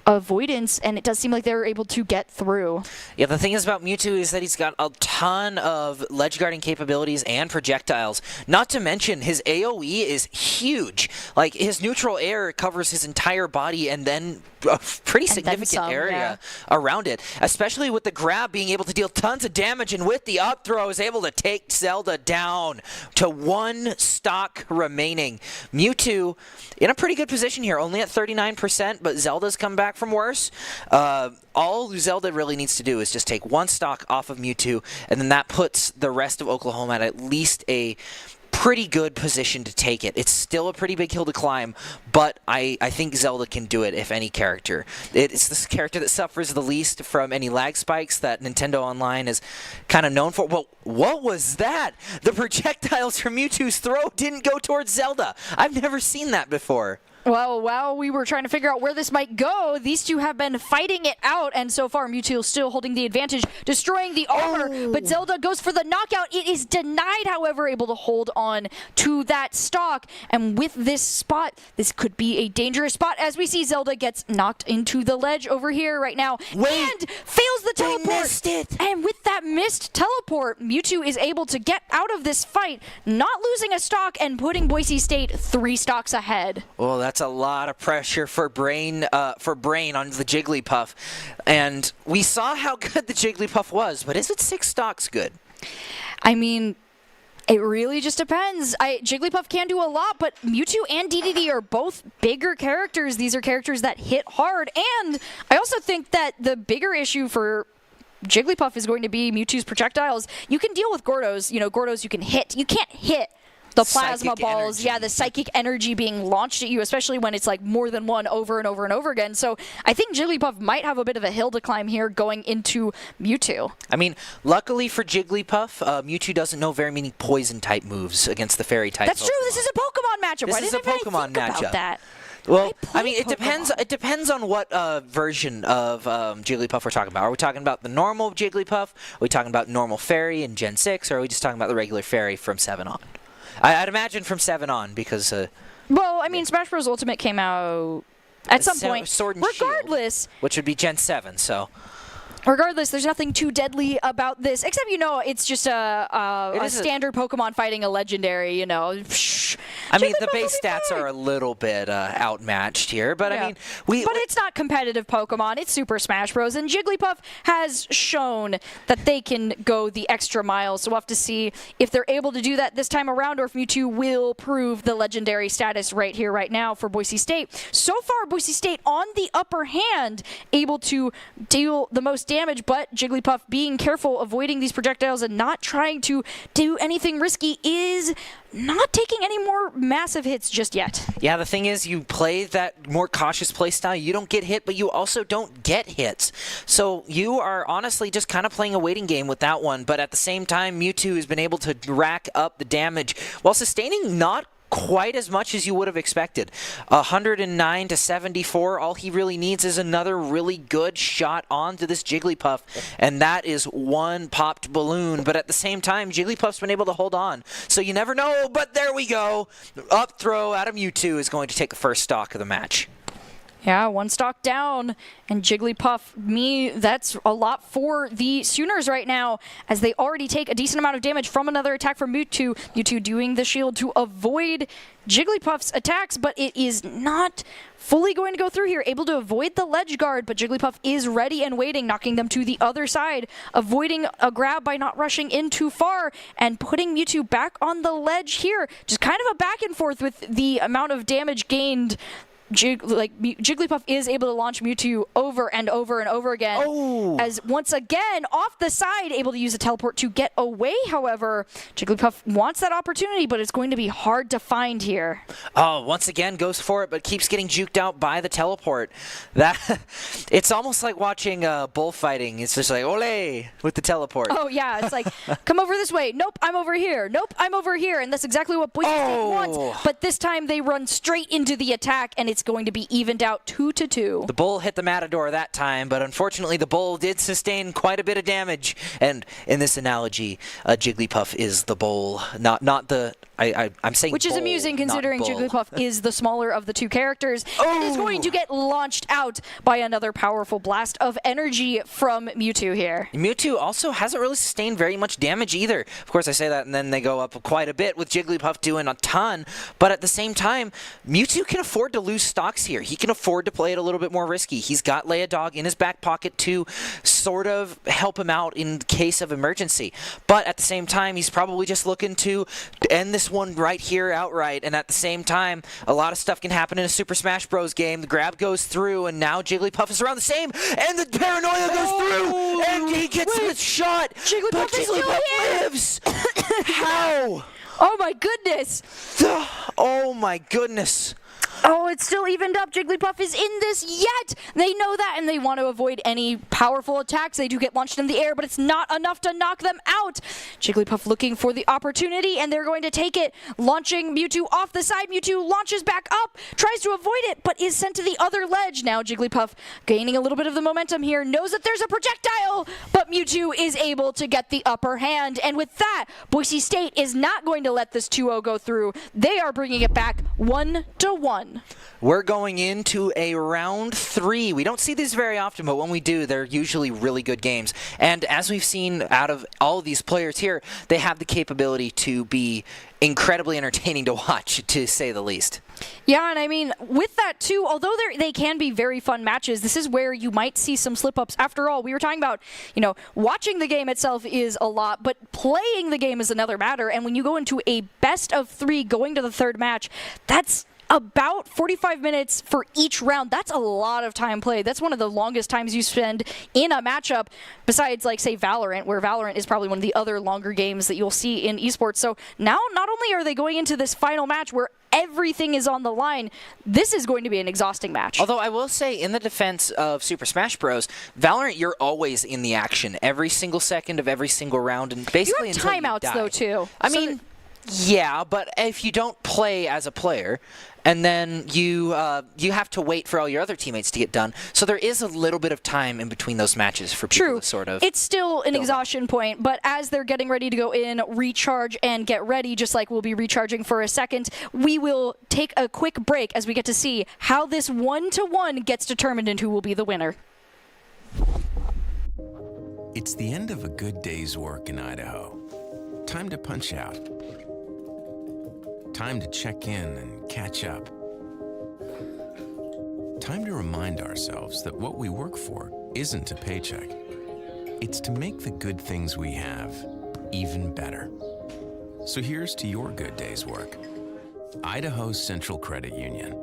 avoidance, and it does seem like they were able to get through. Yeah, the thing is about Mewtwo is that he's got a ton of ledge guarding capabilities and projectiles. Not to mention, his AoE is huge. Like, his neutral air covers his entire body and then a pretty significant area around it, especially with the grab being able to deal tons of damage, and with the up throw is able to take Zelda down to 1 stock remaining. Mewtwo in a pretty good position here, only at 39%, but Zelda's come back from worse. All Zelda really needs to do is just take 1 stock off of Mewtwo, and then that puts the rest of Oklahoma at least a pretty good position to take it. It's still a pretty big hill to climb, but I think Zelda can do it, if any character. It's this character that suffers the least from any lag spikes that Nintendo Online is kind of known for. Well, what was that? The projectiles from Mewtwo's throw didn't go towards Zelda. I've never seen that before. Well, while we were trying to figure out where this might go, these two have been fighting it out, and so far Mewtwo still holding the advantage, destroying the armor, but Zelda goes for the knockout. It is denied, however, able to hold on to that stock, and with this spot, this could be a dangerous spot, as we see Zelda gets knocked into the ledge over here right now, and fails the teleport. They missed it. And with that missed teleport, Mewtwo is able to get out of this fight, not losing a stock and putting Boise State 3 stocks ahead. Well, that's a lot of pressure for Brain on the Jigglypuff. And we saw how good the Jigglypuff was, but is it 6 stocks good? I mean, it really just depends. Jigglypuff can do a lot, but Mewtwo and DDD are both bigger characters. These are characters that hit hard, and I also think that the bigger issue for Jigglypuff is going to be Mewtwo's projectiles. You can deal with Gordos. You know, Gordos you can hit. You can't hit the plasma Psychic balls, energy. the psychic energy being launched at you, especially when it's like more than one over and over and over again. So I think Jigglypuff might have a bit of a hill to climb here going into Mewtwo. I mean, luckily for Jigglypuff, Mewtwo doesn't know very many poison-type moves against the fairy-type That's Pokemon. true. This is a Pokemon matchup. This Why is didn't a anybody Pokemon think about matchup. that? Well, I I mean, it depends. Pokemon. It depends on what version of Jigglypuff we're talking about. Are we talking about the normal Jigglypuff? Are we talking about normal fairy in Gen 6? Or are we just talking about the regular fairy from 7 on? I'd imagine from 7 on, because Well, I mean, Smash Bros. Ultimate came out at some point. Sword and Regardless, Shield, which would be Gen 7, so... Regardless, there's nothing too deadly about this, except, you know, it's just a standard Pokemon fighting a legendary, you know. I mean, the base stats are a little bit outmatched here, but I mean, But it's not competitive Pokemon. It's Super Smash Bros. And Jigglypuff has shown that they can go the extra mile, so we'll have to see if they're able to do that this time around, or if Mewtwo will prove the legendary status right here, right now for Boise State. So far, Boise State on the upper hand, able to deal the most damage, but Jigglypuff being careful, avoiding these projectiles and not trying to do anything risky, is not taking any more massive hits just yet. Yeah, the thing is, you play that more cautious play style, you don't get hit, but you also don't get hits. So you are honestly just kind of playing a waiting game with that one, but at the same time, Mewtwo has been able to rack up the damage while sustaining not quite as much as you would have expected. 109 to 74. All he really needs is another really good shot onto this Jigglypuff, and that is one popped balloon. But at the same time, Jigglypuff's been able to hold on. So you never know, but there we go. Up throw out of Mewtwo is going to take the first stock of the match. Yeah, one stock down, and Jigglypuff, that's a lot for the Sooners right now, as they already take a decent amount of damage from another attack from Mewtwo. Mewtwo doing the shield to avoid Jigglypuff's attacks, but it is not fully going to go through here. Able to avoid the ledge guard, but Jigglypuff is ready and waiting, knocking them to the other side, avoiding a grab by not rushing in too far, and putting Mewtwo back on the ledge here. Just kind of a back and forth with the amount of damage gained. Jigglypuff is able to launch Mewtwo over and over and over again. Oh. As once again, off the side, able to use a teleport to get away, however. Jigglypuff wants that opportunity, but it's going to be hard to find here. Oh, once again goes for it, but keeps getting juked out by the teleport. It's almost like watching bullfighting. It's just like, ole, with the teleport. Oh, yeah, it's like, come over this way. Nope, I'm over here. Nope, I'm over here. And that's exactly what Boise State wants. But this time they run straight into the attack, and it's going to be evened out 2-2. The bull hit the Matador that time, but unfortunately the bull did sustain quite a bit of damage. And in this analogy, Jigglypuff is the bull, not the... I'm saying which is bull, amusing considering Jigglypuff is the smaller of the two characters. Oh. And is going to get launched out by another powerful blast of energy from Mewtwo here. Mewtwo also hasn't really sustained very much damage either. Of course, I say that, and then they go up quite a bit with Jigglypuff doing a ton. But at the same time, Mewtwo can afford to lose stocks here. He can afford to play it a little bit more risky. He's got Leodog in his back pocket to sort of help him out in case of emergency. But at the same time, he's probably just looking to end this one right here outright. And at the same time, a lot of stuff can happen in a Super Smash Bros. Game. The grab goes through, and now Jigglypuff is around the same, and the paranoia goes through, and he gets the shot. Jigglypuff is still here. Lives. How? Oh my goodness! Oh my goodness. Oh, it's still evened up. Jigglypuff is in this yet. They know that, and they want to avoid any powerful attacks. They do get launched in the air, but it's not enough to knock them out. Jigglypuff looking for the opportunity, and they're going to take it. Launching Mewtwo off the side. Mewtwo launches back up, tries to avoid it, but is sent to the other ledge. Now Jigglypuff gaining a little bit of the momentum here, knows that there's a projectile, but Mewtwo is able to get the upper hand. And with that, Boise State is not going to let this 2-0 go through. They are bringing it back 1-1. We're going into a round 3. We don't see these very often, but when we do, they're usually really good games. And as we've seen out of all of these players here, they have the capability to be incredibly entertaining to watch, to say the least. Yeah, and I mean, with that too, although they can be very fun matches, this is where you might see some slip-ups. After all, we were talking about, watching the game itself is a lot, but playing the game is another matter. And when you go into a best of 3 going to the third match, that's about 45 minutes for each round. That's a lot of time played. That's one of the longest times you spend in a matchup, besides, like, say, Valorant, where Valorant is probably one of the other longer games that you'll see in esports. So now, not only are they going into this final match where everything is on the line, this is going to be an exhausting match. Although I will say, in the defense of Super Smash Bros., Valorant, you're always in the action every single second of every single round, and basically you have timeouts, though, too. I mean, yeah, but if you don't play as a player, and then you have to wait for all your other teammates to get done. So there is a little bit of time in between those matches for people to sort of... It's still an exhaustion point, but as they're getting ready to go in, recharge, and get ready, just like we'll be recharging for a second, we will take a quick break as we get to see how this 1-1 gets determined and who will be the winner. It's the end of a good day's work in Idaho. Time to punch out. Time to check in and catch up. Time to remind ourselves that what we work for isn't a paycheck. It's to make the good things we have even better. So here's to your good day's work. Idaho Central Credit Union.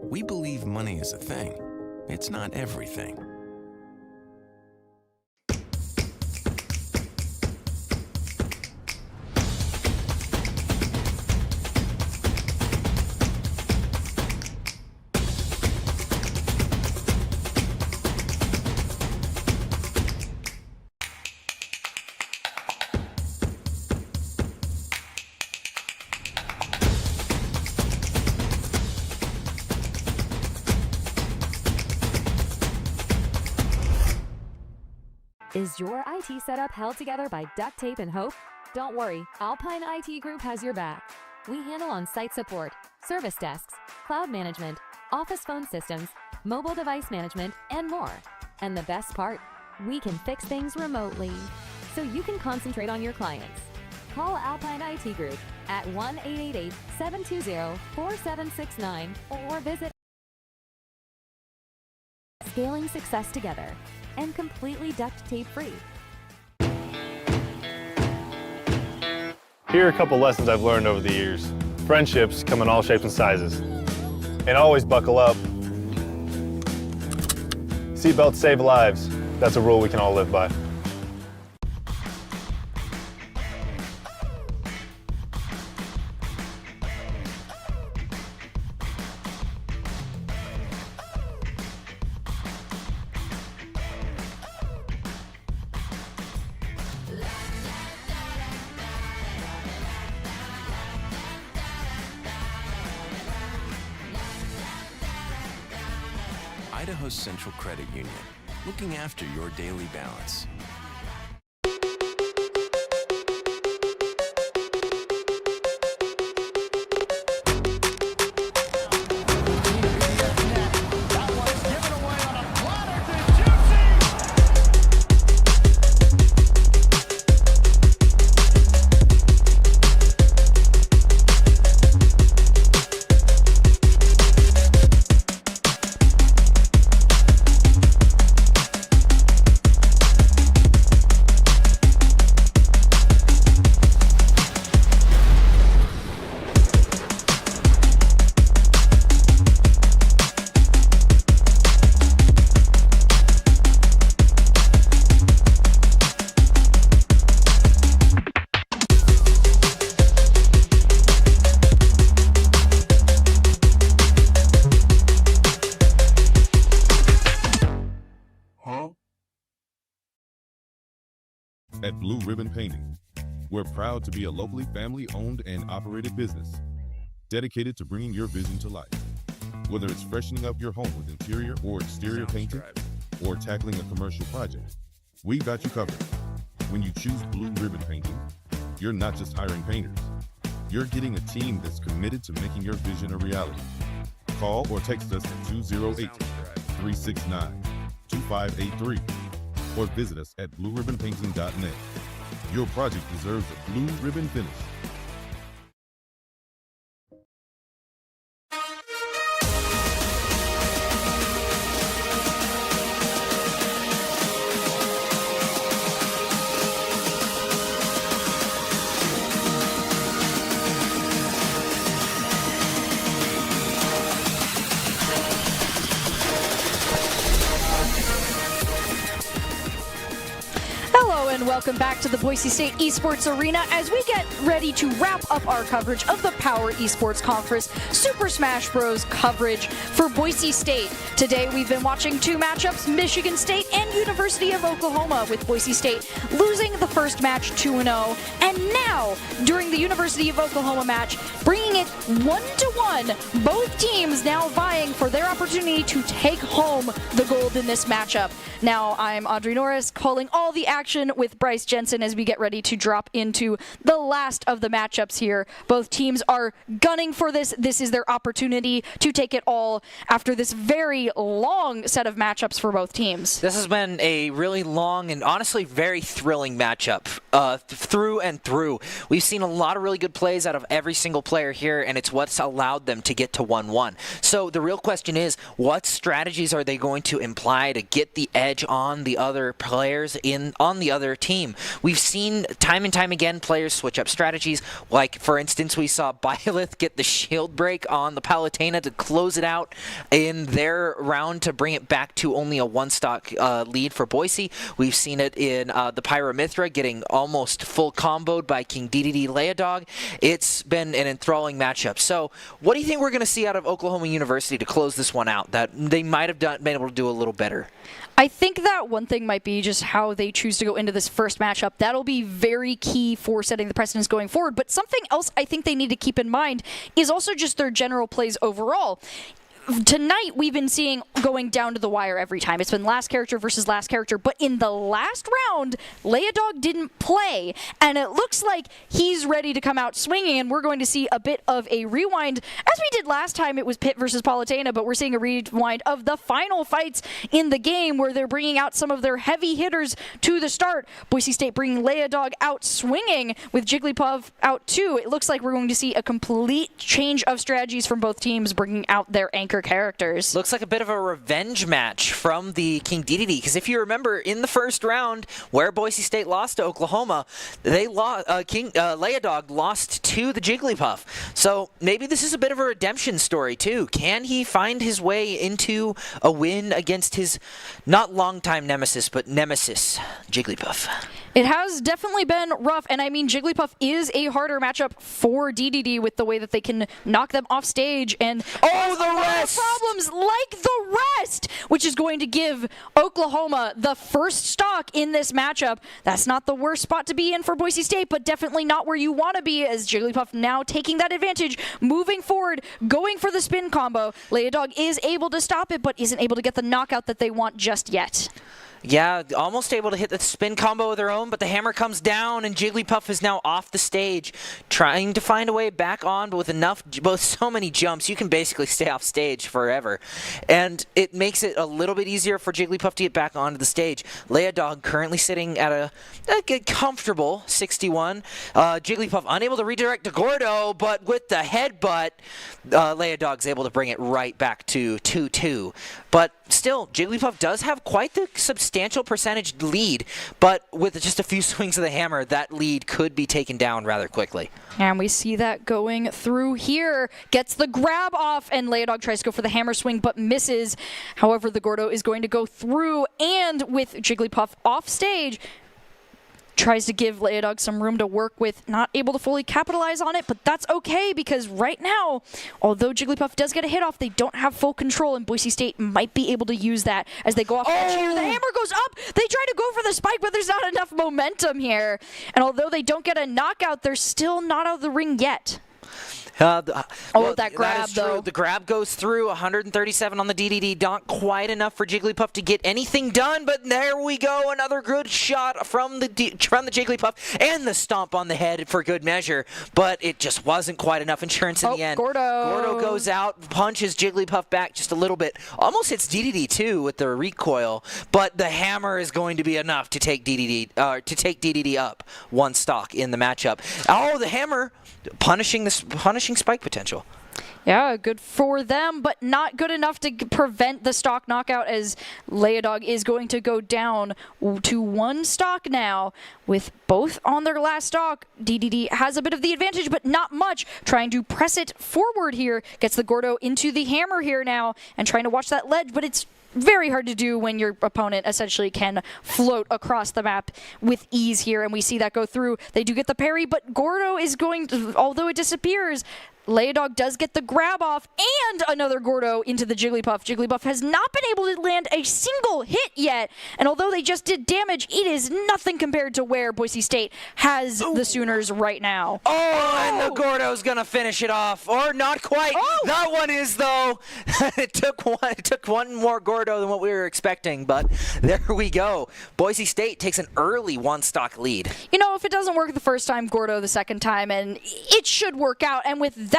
We believe money is a thing. It's not everything. Is your IT setup held together by duct tape and hope? Don't worry, Alpine IT Group has your back. We handle on-site support, service desks, cloud management, office phone systems, mobile device management, and more. And the best part, we can fix things remotely, so you can concentrate on your clients. Call Alpine IT Group at 1-888-720-4769 or visit Scaling Success Together and completely duct tape free. Here are a couple lessons I've learned over the years. Friendships come in all shapes and sizes. And always buckle up. Seatbelts save lives. That's a rule we can all live by. Idaho Central Credit Union, looking after your daily balance. At Blue Ribbon Painting, we're proud to be a locally family-owned and operated business dedicated to bringing your vision to life. Whether it's freshening up your home with interior or exterior painting or tackling a commercial project, we got you covered. When you choose Blue Ribbon Painting, you're not just hiring painters. You're getting a team that's committed to making your vision a reality. Call or text us at 208-369-2583 or visit us at blueribbonpainting.net. Your project deserves a blue ribbon finish. Welcome back to the Boise State Esports Arena as we get ready to wrap up our coverage of the Power Esports Conference Super Smash Bros. Coverage for Boise State. Today we've been watching two matchups, Michigan State and University of Oklahoma, with Boise State losing the first match 2-0, and now during the University of Oklahoma match, bringing it 1-1. Both teams now vying for their opportunity to take home the gold in this matchup. Now I'm Audrey Norris calling all the action with Bryce Jensen as we get ready to drop into the last of the matchups here. Both teams are gunning for this. This is their opportunity to take it all after this very long set of matchups for both teams. This has been a really long and honestly very thrilling matchup through and through. We've seen a lot of really good plays out of every single player here, and it's what's allowed them to get to 1-1. So the real question is, what strategies are they going to imply to get the edge on the other players on the other team? We've seen time and time again players switch up strategies. Like, for instance, we saw Byleth get the shield break on the Palutena to close it out in their round to bring it back to only a one-stock lead for Boise. We've seen it in the Pyramithra getting almost full comboed by King DDD Leodog. It's been an enthralling matchup. So what do you think we're going to see out of Oklahoma University to close this one out that they might have been able to do a little better? I think that one thing might be just how they choose to go into this first matchup. That'll be very key for setting the precedence going forward. But something else I think they need to keep in mind is also just their general plays overall. tonight we've been seeing going down to the wire every time. It's been last character versus last character, but in the last round, Leodog didn't play, and it looks like he's ready to come out swinging, and we're going to see a bit of a rewind. As we did last time, it was Pitt versus Politana, but we're seeing a rewind of the final fights in the game where they're bringing out some of their heavy hitters to the start. Boise State bringing Leodog out swinging with Jigglypuff out too. It looks like we're going to see a complete change of strategies from both teams bringing out their anchor characters. Looks like a bit of a revenge match from the King Dedede, because if you remember in the first round where Boise State lost to Oklahoma, they lost. Leodog lost to the Jigglypuff. So maybe this is a bit of a redemption story too. Can he find his way into a win against his not longtime nemesis, but nemesis, Jigglypuff? It has definitely been rough, and I mean Jigglypuff is a harder matchup for DDD with the way that they can knock them off stage and the rest problems like the rest, which is going to give Oklahoma the first stock in this matchup. That's not the worst spot to be in for Boise State, but definitely not where you want to be, as Jigglypuff now taking that advantage, moving forward, going for the spin combo. Leodog is able to stop it, but isn't able to get the knockout that they want just yet. Yeah, almost able to hit the spin combo of their own, but the hammer comes down, and Jigglypuff is now off the stage, trying to find a way back on, but with so many jumps, you can basically stay off stage forever. And it makes it a little bit easier for Jigglypuff to get back onto the stage. Leodog currently sitting at a comfortable 61. Jigglypuff unable to redirect to Gordo, but with the headbutt, Leodog's able to bring it right back to 2-2. But still, Jigglypuff does have quite the substantial percentage lead, but with just a few swings of the hammer, that lead could be taken down rather quickly. And we see that going through here. Gets the grab off, and Leodog tries to go for the hammer swing, but misses. However, the Gordo is going to go through, and with Jigglypuff off stage, tries to give Leodog some room to work with. Not able to fully capitalize on it, but that's okay, because right now, although Jigglypuff does get a hit off, they don't have full control, and Boise State might be able to use that as they go off edge here. The hammer goes up. They try to go for the spike, but there's not enough momentum here. And although they don't get a knockout, they're still not out of the ring yet. That grab, though. The grab goes through, 137 on the DDD. Not quite enough for Jigglypuff to get anything done, but there we go. Another good shot from the Jigglypuff, and the stomp on the head for good measure, but it just wasn't quite enough insurance in the end. Gordo goes out, punches Jigglypuff back just a little bit. Almost hits DDD, too, with the recoil, but the hammer is going to be enough to take DDD up one stock in the matchup. Oh, the hammer punishing spike potential. Yeah, good for them, but not good enough to prevent the stock knockout, as Leodog is going to go down to one stock now. With both on their last stock, DDD has a bit of the advantage, but not much. Trying to press it forward here. Gets the Gordo into the hammer here now, and trying to watch that ledge, but it's very hard to do when your opponent essentially can float across the map with ease here, and we see that go through. They do get the parry, but Gordo is going to, although it disappears, Leodog does get the grab off, and another Gordo into the Jigglypuff. Jigglypuff has not been able to land a single hit yet, and although they just did damage, it is nothing compared to where Boise State has the Sooners right now. And the Gordo's gonna finish it off, or not quite. That one is, though. It took one more Gordo than what we were expecting, but there we go. Boise State takes an early one-stock lead. You know, if it doesn't work the first time, Gordo the second time, and it should work out. And with that,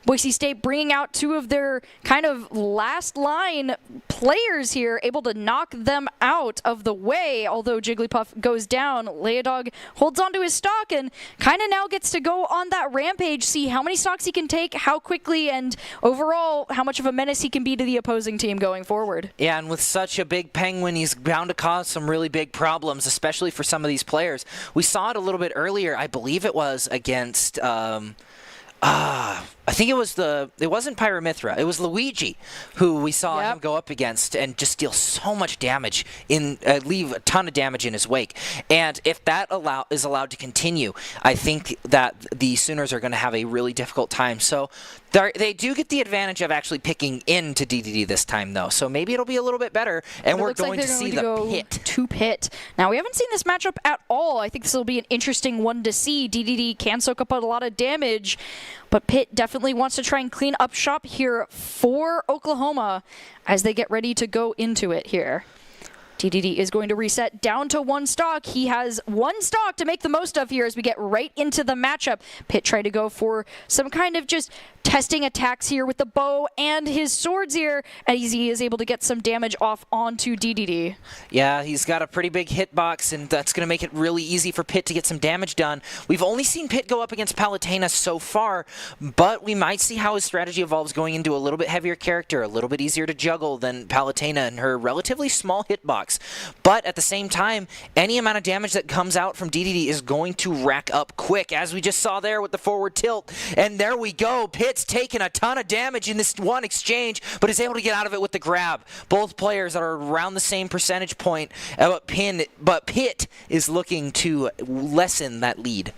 Boise State bringing out two of their kind of last line players here, able to knock them out of the way. Although Jigglypuff goes down, Leodog holds onto his stock and kind of now gets to go on that rampage, see how many stocks he can take, how quickly, and overall how much of a menace he can be to the opposing team going forward. Yeah, and with such a big penguin, he's bound to cause some really big problems, especially for some of these players. We saw it a little bit earlier. I believe it was against I think it wasn't Pyramithra. It was Luigi who we saw him go up against and just deal so much damage, leave a ton of damage in his wake. And if that is allowed to continue, I think that the Sooners are going to have a really difficult time. So they do get the advantage of actually picking into DDD this time, though. So maybe it'll be a little bit better, and we're going to see the pit. To pit. Now, we haven't seen this matchup at all. I think this will be an interesting one to see. DDD can soak up a lot of damage, but Pit definitely definitely wants to try and clean up shop here for Oklahoma as they get ready to go into it here. DDD is going to reset down to 1 stock. He has 1 stock to make the most of here as we get right into the matchup. Pitt trying to go for some kind of just testing attacks here with the bow and his swords here, and he is able to get some damage off onto DDD. Yeah, he's got a pretty big hitbox, and that's going to make it really easy for Pitt to get some damage done. We've only seen Pitt go up against Palutena so far, but we might see how his strategy evolves going into a little bit heavier character, a little bit easier to juggle than Palutena and her relatively small hitbox. But at the same time, any amount of damage that comes out from DDD is going to rack up quick, as we just saw there with the forward tilt. And there we go. Pitt's taken a ton of damage in this one exchange, but is able to get out of it with the grab. Both players are around the same percentage point, but Pitt is looking to lessen that lead.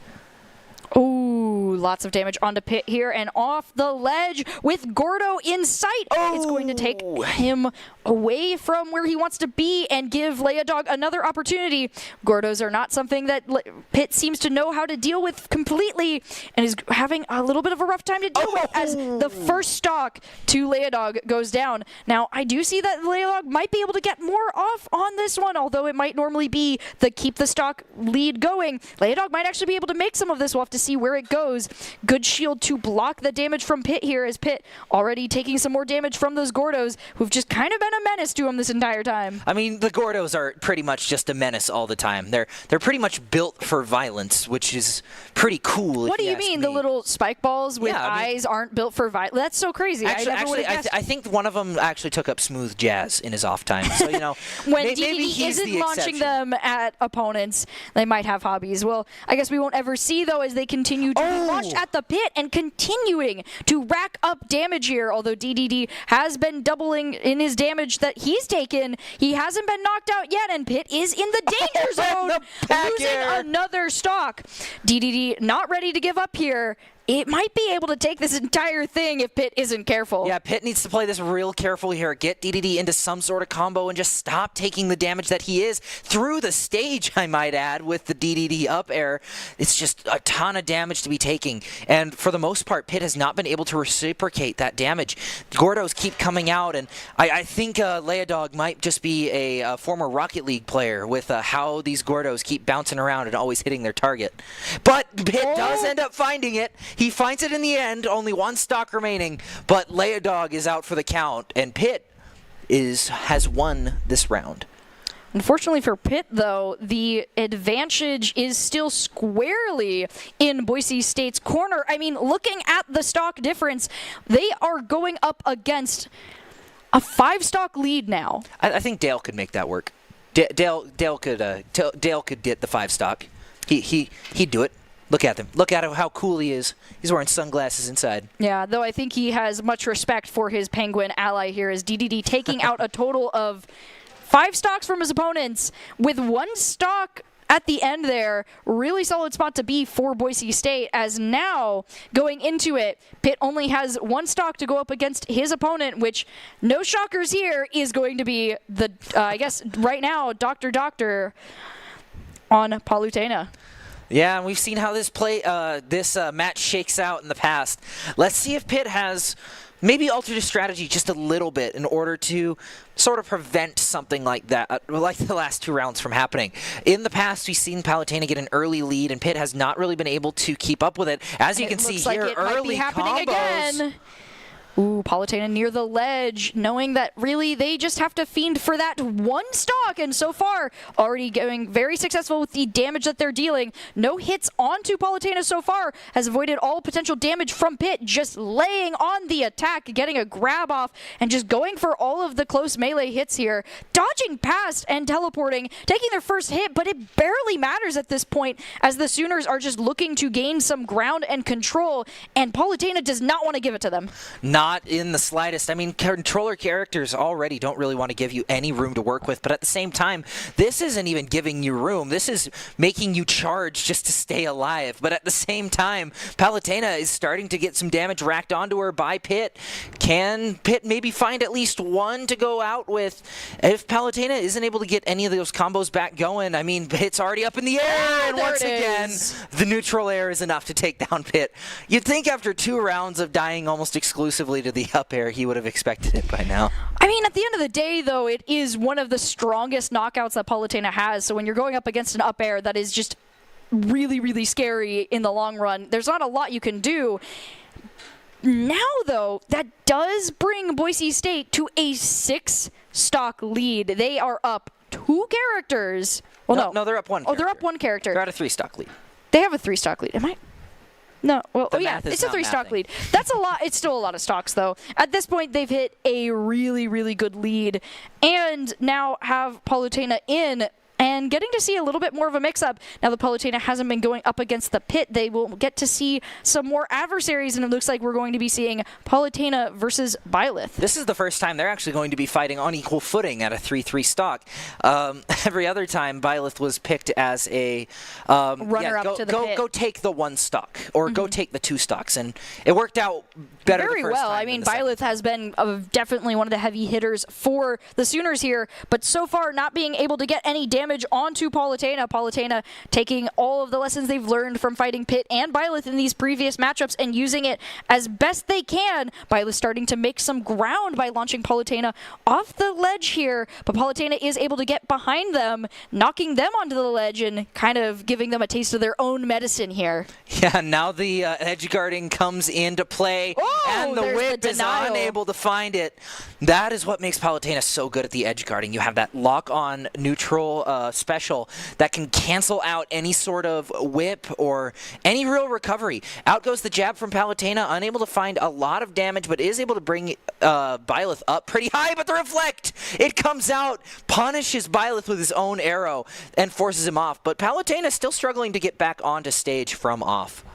Ooh, lots of damage onto Pitt here and off the ledge with Gordo in sight. Oh. It's going to take him away from where he wants to be and give Leodog another opportunity. Gordos are not something that Pitt seems to know how to deal with completely and is having a little bit of a rough time to deal with as the first stock to Leodog goes down. Now, I do see that Leodog might be able to get more off on this one, although it might normally be the keep the stock lead going. Leodog might actually be able to make some of this. We'll have to see where it goes. Good shield to block the damage from Pitt here, as Pitt already taking some more damage from those Gordos who've just kind of been a menace to him this entire time. I mean, the Gordos are pretty much just a menace all the time. They're pretty much built for violence, which is pretty cool. What do you mean? The little spike balls with eyes aren't built for violence? That's so crazy. I think one of them actually took up smooth jazz in his off time. So, you know, when maybe DDD he's isn't the launching exception. them at opponents, they might have hobbies. Well, I guess we won't ever see, though, as they continue to be launched at the pit and continuing to rack up damage here. Although DDD has been doubling in his damage that he's taken, he hasn't been knocked out yet, and Pitt is in the danger zone, losing another stock. DDD not ready to give up here. It might be able to take this entire thing if Pitt isn't careful. Yeah, Pitt needs to play this real carefully here. Get DDD into some sort of combo and just stop taking the damage that he is through the stage, I might add, with the DDD up air. It's just a ton of damage to be taking. And for the most part, Pitt has not been able to reciprocate that damage. Gordos keep coming out, and I think Leodog might just be a former Rocket League player with how these Gordos keep bouncing around and always hitting their target. But Pitt does end up finding it. He finds it in the end, only 1 stock remaining, but Leodog is out for the count, and Pitt has won this round. Unfortunately for Pitt, though, the advantage is still squarely in Boise State's corner. I mean, looking at the stock difference, they are going up against a 5-stock lead now. I think Dale could make that work. Dale could get the 5-stock. He'd do it. Look at him. Look at him, how cool he is. He's wearing sunglasses inside. Yeah, though I think he has much respect for his Penguin ally here as DDD taking out a total of 5 stocks from his opponents with 1 stock at the end there. Really solid spot to be for Boise State, as now going into it, Pitt only has 1 stock to go up against his opponent, which, no shockers here, is going to be the, I guess right now, Dr. on Palutena. Yeah, and we've seen how this match shakes out in the past. Let's see if Pitt has maybe altered his strategy just a little bit in order to sort of prevent something like that, like the last 2 rounds from happening. In the past, we've seen Palutena get an early lead, and Pitt has not really been able to keep up with it. As you can see here, it might be happening combos. Again. Ooh, Palutena near the ledge, knowing that really they just have to fiend for that 1 stock, and so far already going very successful with the damage that they're dealing. No hits onto Palutena so far, has avoided all potential damage from Pitt, just laying on the attack, getting a grab off, and just going for all of the close melee hits here. Dodging past and teleporting, taking their first hit, but it barely matters at this point, as the Sooners are just looking to gain some ground and control, and Palutena does not want to give it to them. Not not in the slightest. I mean, controller characters already don't really want to give you any room to work with, but at the same time, this isn't even giving you room. This is making you charge just to stay alive. But at the same time, Palutena is starting to get some damage racked onto her by Pit. Can Pit maybe find at least one to go out with? If Palutena isn't able to get any of those combos back going, I mean, Pit's already up in the air, and once again, the neutral air is enough to take down Pit. You'd think after 2 rounds of dying almost exclusively to the up air, he would have expected it by now. I mean, at the end of the day, though, it is one of the strongest knockouts that Palutena has. So when you're going up against an up air that is just really, really scary in the long run, there's not a lot you can do. Now, though, that does bring Boise State to a 6-stock lead. They are up 2 characters. Well, No, they're up 1 character. Oh, they're up 1 character. They're at a 3-stock lead. They have a 3-stock lead. Am I? No. Well, The yeah, math is it's a not 3-stock mathing. lead. That's a lot. It's still a lot of stocks, though. At this point, they've hit a really, really good lead and now have Palutena in and getting to see a little bit more of a mix-up. Now that Palutena hasn't been going up against the Pit, they will get to see some more adversaries, and it looks like we're going to be seeing Palutena versus Byleth. This is the first time they're actually going to be fighting on equal footing at a 3-3 stock. Every other time, Byleth was picked as a Runner-up to the Pit. Go take the 1 stock, or go take the 2 stocks, and it worked out better Very the first well. time I mean, than the second. Byleth has been definitely one of the heavy hitters for the Sooners here, but so far not being able to get any damage onto Palutena. Palutena taking all of the lessons they've learned from fighting Pit and Byleth in these previous matchups and using it as best they can. Byleth starting to make some ground by launching Palutena off the ledge here, but Palutena is able to get behind them, knocking them onto the ledge and kind of giving them a taste of their own medicine here. Yeah, now the edge guarding comes into play, and the there's whip the is denial. unable to find it. That is what makes Palutena so good at the edge guarding. You have that lock-on neutral special that can cancel out any sort of whip or any real recovery. Out goes the jab from Palutena, unable to find a lot of damage, but is able to bring Byleth up pretty high, but the reflect, it comes out, punishes Byleth with his own arrow, and forces him off. But Palutena is still struggling to get back onto stage from off.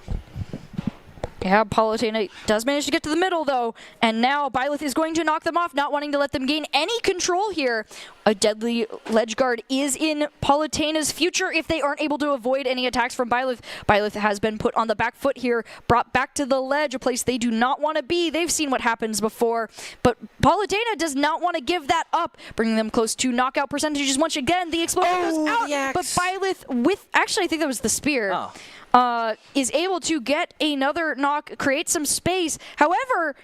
Yeah, Palutena does manage to get to the middle, though, and now Byleth is going to knock them off, not wanting to let them gain any control here. A deadly ledge guard is in Palutena's future if they aren't able to avoid any attacks from Byleth. Byleth has been put on the back foot here, brought back to the ledge, a place they do not want to be. They've seen what happens before, but Palutena does not want to give that up, bringing them close to knockout percentages once again. The explosion goes out, the axe. but Byleth with, actually I think that was the spear. Is able to get another knock, create some space. However,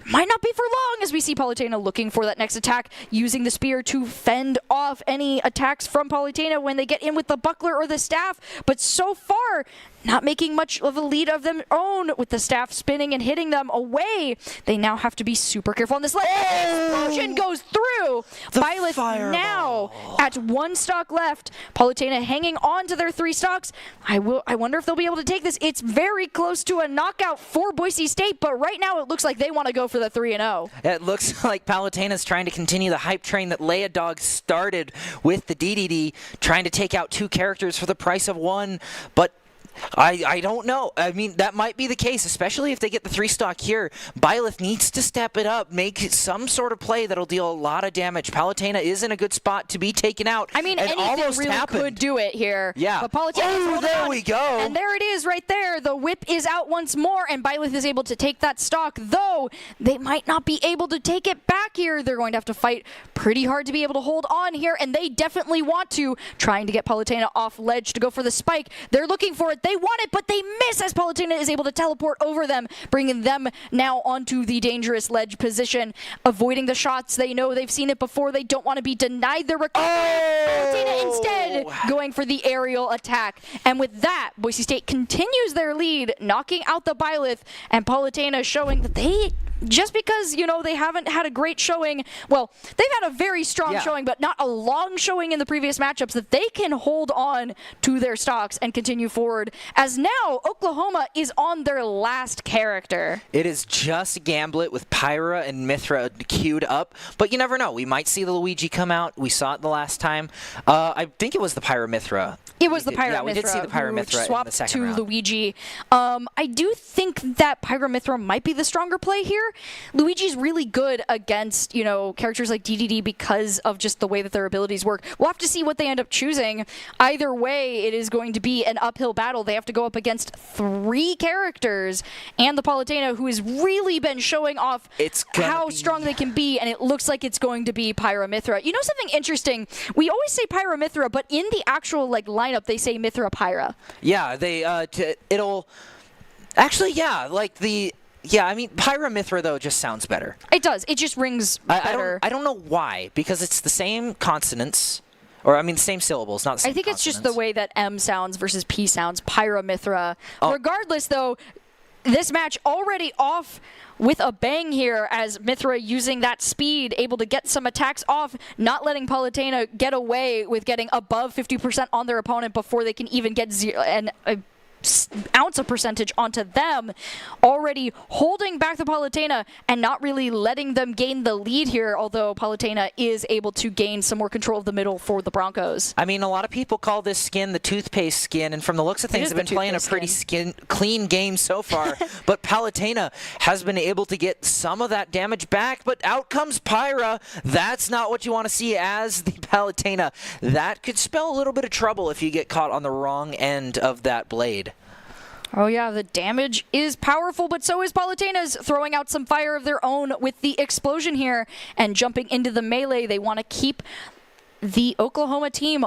might not be for long as we see Palutena looking for that next attack, using the spear to fend off any attacks from Palutena when they get in with the buckler or the staff. But so far, not making much of a lead of their own with the staff spinning and hitting them away. They now have to be super careful on this ledge. Explosion goes through. Byleth now at 1 stock left. Palutena hanging on to their 3 stocks. I wonder if they'll be able to take this. It's very close to a knockout for Boise State, but right now it looks like they want to go for the 3-0. It looks like Palutena's trying to continue the hype train that Leia Dog started with the DDD, trying to take out 2 characters for the price of 1, but I don't know. I mean, that might be the case, especially if they get the 3 stock here. Byleth needs to step it up, make some sort of play that'll deal a lot of damage. Palutena is in a good spot to be taken out. I mean, and anything almost really happened. could do it here. Yeah. But Palutena there we go. And there it is right there. The whip is out once more, and Byleth is able to take that stock, though they might not be able to take it back here. They're going to have to fight pretty hard to be able to hold on here, and they definitely want to, trying to get Palutena off ledge to go for the spike. They're looking for it. They want it, but they miss as Palutena is able to teleport over them, bringing them now onto the dangerous ledge position, avoiding the shots. They know they've seen it before. They don't want to be denied their recovery. Palutena instead going for the aerial attack. And with that, Boise State continues their lead, knocking out the Byleth, and Palutena showing that they, just because, you know, they haven't had a great showing, well, they've had a very strong showing, but not a long showing in the previous matchups, that they can hold on to their stocks and continue forward, as now Oklahoma is on their last character. It is just Gamblet with Pyra and Mithra queued up, but you never know. We might see the Luigi come out. We saw it the last time. I think it was the Pyra Mithra. It was the Pyra Yeah, we did see the Pyra who Mithra in the swapped second to round. Luigi. I do think that Pyra Mithra might be the stronger play here. Luigi's really good against, characters like DDD because of just the way that their abilities work. We'll have to see what they end up choosing. Either way, it is going to be an uphill battle. They have to go up against 3 characters and the Palutena, who has really been showing off how strong they can be, and it looks like it's going to be Pyra Mithra. You know something interesting? We always say Pyra Mithra, but in the actual lineup, they say Mithra Pyra. Yeah, it'll actually, yeah, I mean, Pyra Mithra though just sounds better. It does. It just rings better. I don't know why, because it's the same consonants, or I mean, same syllables, not the same I think it's just the consonants. way that M sounds versus P sounds. Pyra Mithra. Regardless, though, this match already off with a bang here as Mithra using that speed, able to get some attacks off, not letting Palutena get away with getting above 50% on their opponent before they can even get an ounce of percentage onto them, already holding back the Palutena and not really letting them gain the lead here, although Palutena is able to gain some more control of the middle for the Broncos. I mean, a lot of people call this skin the toothpaste skin, and from the looks of things, they've been playing a pretty clean game so far, but Palutena has been able to get some of that damage back, but out comes Pyra. That's not what you want to see as the Palutena. That could spell a little bit of trouble if you get caught on the wrong end of that blade. Oh yeah, the damage is powerful, but so is Palutena's, throwing out some fire of their own with the explosion here and jumping into the melee. They want to keep the Oklahoma team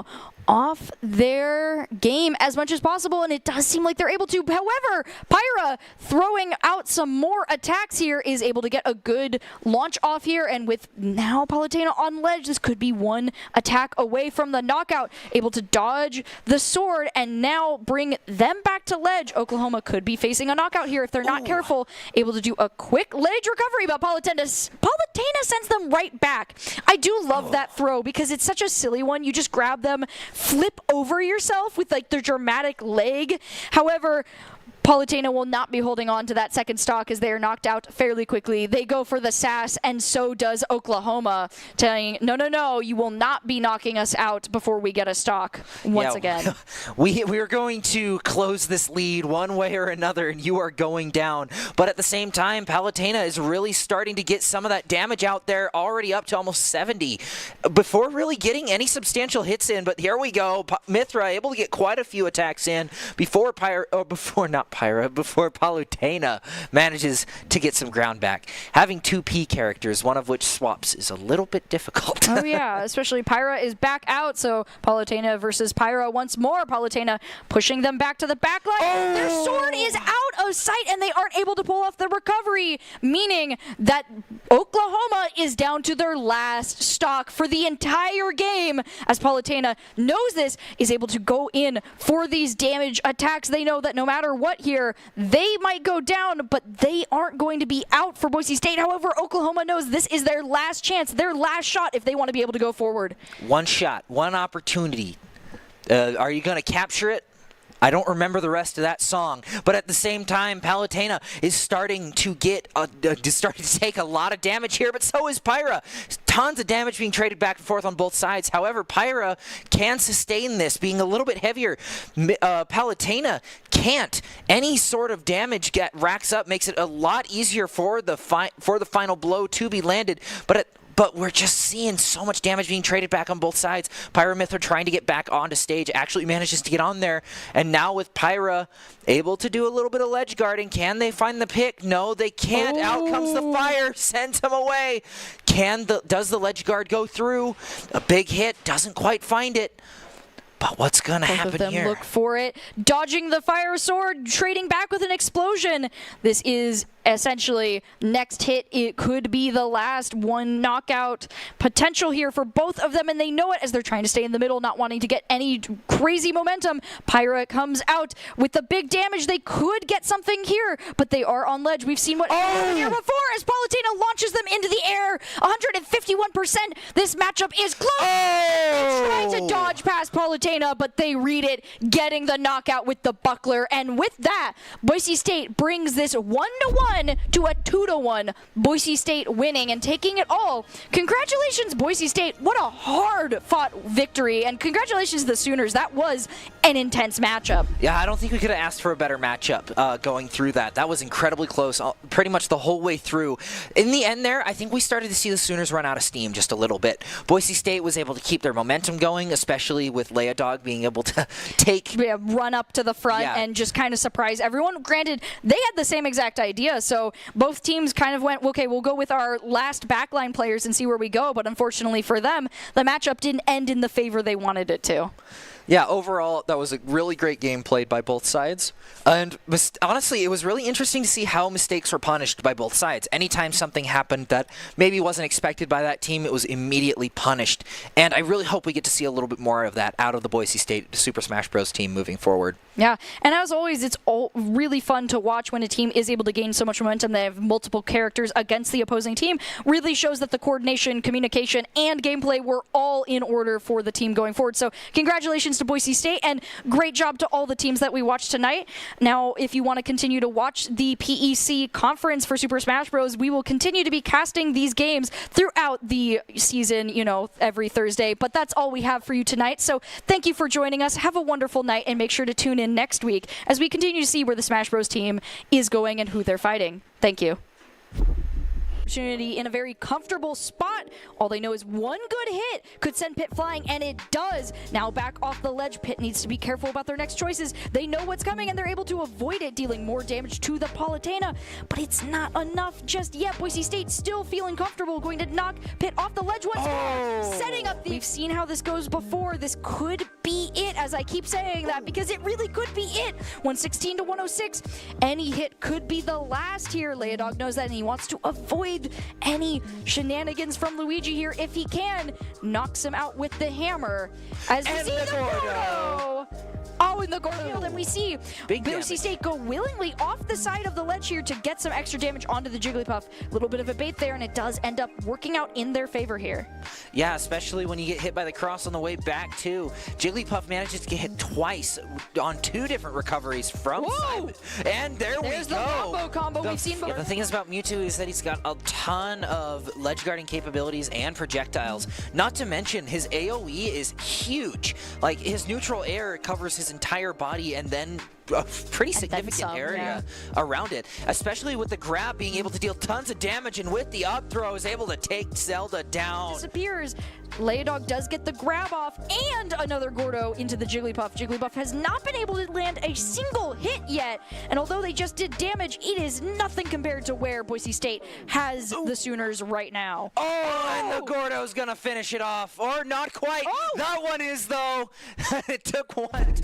off their game as much as possible, and it does seem like they're able to. However, Pyra throwing out some more attacks here is able to get a good launch off here, and with now Palutena on ledge, this could be one attack away from the knockout. Able to dodge the sword and now bring them back to ledge. Oklahoma could be facing a knockout here if they're not careful. Able to do a quick ledge recovery, but Palutena sends them right back. I do love that throw because it's such a silly one. You just grab them, flip over yourself with their dramatic leg. However, Palutena will not be holding on to that second stock as they are knocked out fairly quickly. They go for the sass, and so does Oklahoma, telling, no, you will not be knocking us out before we get a stock once again. We are going to close this lead one way or another, and you are going down. But at the same time, Palutena is really starting to get some of that damage out there, already up to almost 70, before really getting any substantial hits in. But here we go. Mithra able to get quite a few attacks in before Palutena manages to get some ground back. Having 2 P characters, one of which swaps, is a little bit difficult. Oh yeah, especially Pyra is back out, so Palutena versus Pyra once more. Palutena pushing them back to the back line. Their sword is out of sight, and they aren't able to pull off the recovery, meaning that Oklahoma is down to their last stock for the entire game, as Palutena knows this, is able to go in for these damage attacks. They know that no matter what here, they might go down, but they aren't going to be out for Boise State. However, Oklahoma knows this is their last chance, their last shot if they want to be able to go forward. One shot, one opportunity. Are you going to capture it? I don't remember the rest of that song, but at the same time, Palutena is starting to take a lot of damage here, but so is Pyra. Tons of damage being traded back and forth on both sides. However, Pyra can sustain this, being a little bit heavier. Palutena can't. Any sort of damage racks up, makes it a lot easier for the final blow to be landed, but we're just seeing so much damage being traded back on both sides. Pyra Mithra trying to get back onto stage, actually manages to get on there. And now with Pyra able to do a little bit of ledge guarding, can they find the pick? No, they can't. Out comes the fire, sends him away. Does the ledge guard go through? A big hit, doesn't quite find it. But what's going to happen here? Both of them look for it. Dodging the fire sword, trading back with an explosion. This is essentially next hit. It could be the last one. Knockout potential here for both of them, and they know it as they're trying to stay in the middle, not wanting to get any crazy momentum. Pyra comes out with the big damage. They could get something here, but they are on ledge. We've seen what happened here before as Palutena launches them into the air. 151%. This matchup is close. Trying to dodge past Palutena. Palutena, but they read it, getting the knockout with the buckler. And with that, Boise State brings this 1-1 to a 2-1. Boise State winning and taking it all. Congratulations, Boise State. What a hard-fought victory. And congratulations to the Sooners. That was an intense matchup. Yeah, I don't think we could have asked for a better matchup going through that. That was incredibly close pretty much the whole way through. In the end there, I think we started to see the Sooners run out of steam just a little bit. Boise State was able to keep their momentum going, especially with Leia Dog being able to run up to the front and just kind of surprise everyone. Granted, they had the same exact idea, so both teams kind of went, okay, we'll go with our last backline players and see where we go, but unfortunately for them, the matchup didn't end in the favor they wanted it to. Yeah, overall, that was a really great game played by both sides. And honestly, it was really interesting to see how mistakes were punished by both sides. Anytime something happened that maybe wasn't expected by that team, it was immediately punished. And I really hope we get to see a little bit more of that out of the Boise State Super Smash Bros. Team moving forward. Yeah, and as always, it's really fun to watch when a team is able to gain so much momentum. They have multiple characters against the opposing team. Really shows that the coordination, communication, and gameplay were all in order for the team going forward. So congratulations to Boise State, and great job to all the teams that we watched tonight. Now, if you want to continue to watch the PEC conference for Super Smash Bros., we will continue to be casting these games throughout the season, every Thursday. But that's all we have for you tonight. So thank you for joining us. Have a wonderful night, and make sure to tune in next week as we continue to see where the Smash Bros. Team is going and who they're fighting. Thank you. Opportunity in a very comfortable spot. All they know is one good hit could send Pitt flying, and it does. Now back off the ledge, Pitt needs to be careful about their next choices. They know what's coming, and they're able to avoid it, dealing more damage to the Palutena, but it's not enough just yet. Boise State still feeling comfortable, going to knock Pitt off the ledge once more, setting up we've seen how this goes before. This could be it, as I keep saying that, because it really could be it. 116 to 106. Any hit could be the last here. Leia Dog knows that, and he wants to avoid any shenanigans from Luigi here if he can. Knocks him out with the hammer. As we see the Gordo. Oh, in the Gordo field, and we see Boise State go willingly off the side of the ledge here to get some extra damage onto the Jigglypuff. A little bit of a bait there, and it does end up working out in their favor here. Yeah, especially when you get hit by the cross on the way back, too. Jigglypuff manages to get hit twice on 2 different recoveries from Simon. And there's we go. There's the combo combo we've seen before. Yeah, the thing is about Mewtwo is that he's got a ton of ledge guarding capabilities and projectiles. Not to mention, his AoE is huge. Like, his neutral air covers his entire body and then a pretty significant area around it, especially with the grab being able to deal tons of damage, and with the up throw is able to take Zelda down. Disappears. Leia Dog does get the grab off and another Gordo into the Jigglypuff. Jigglypuff has not been able to land a single hit yet, and although they just did damage, it is nothing compared to where Boise State has the Sooners right now. And the Gordo's gonna finish it off, or not quite. That one is, though. It took one.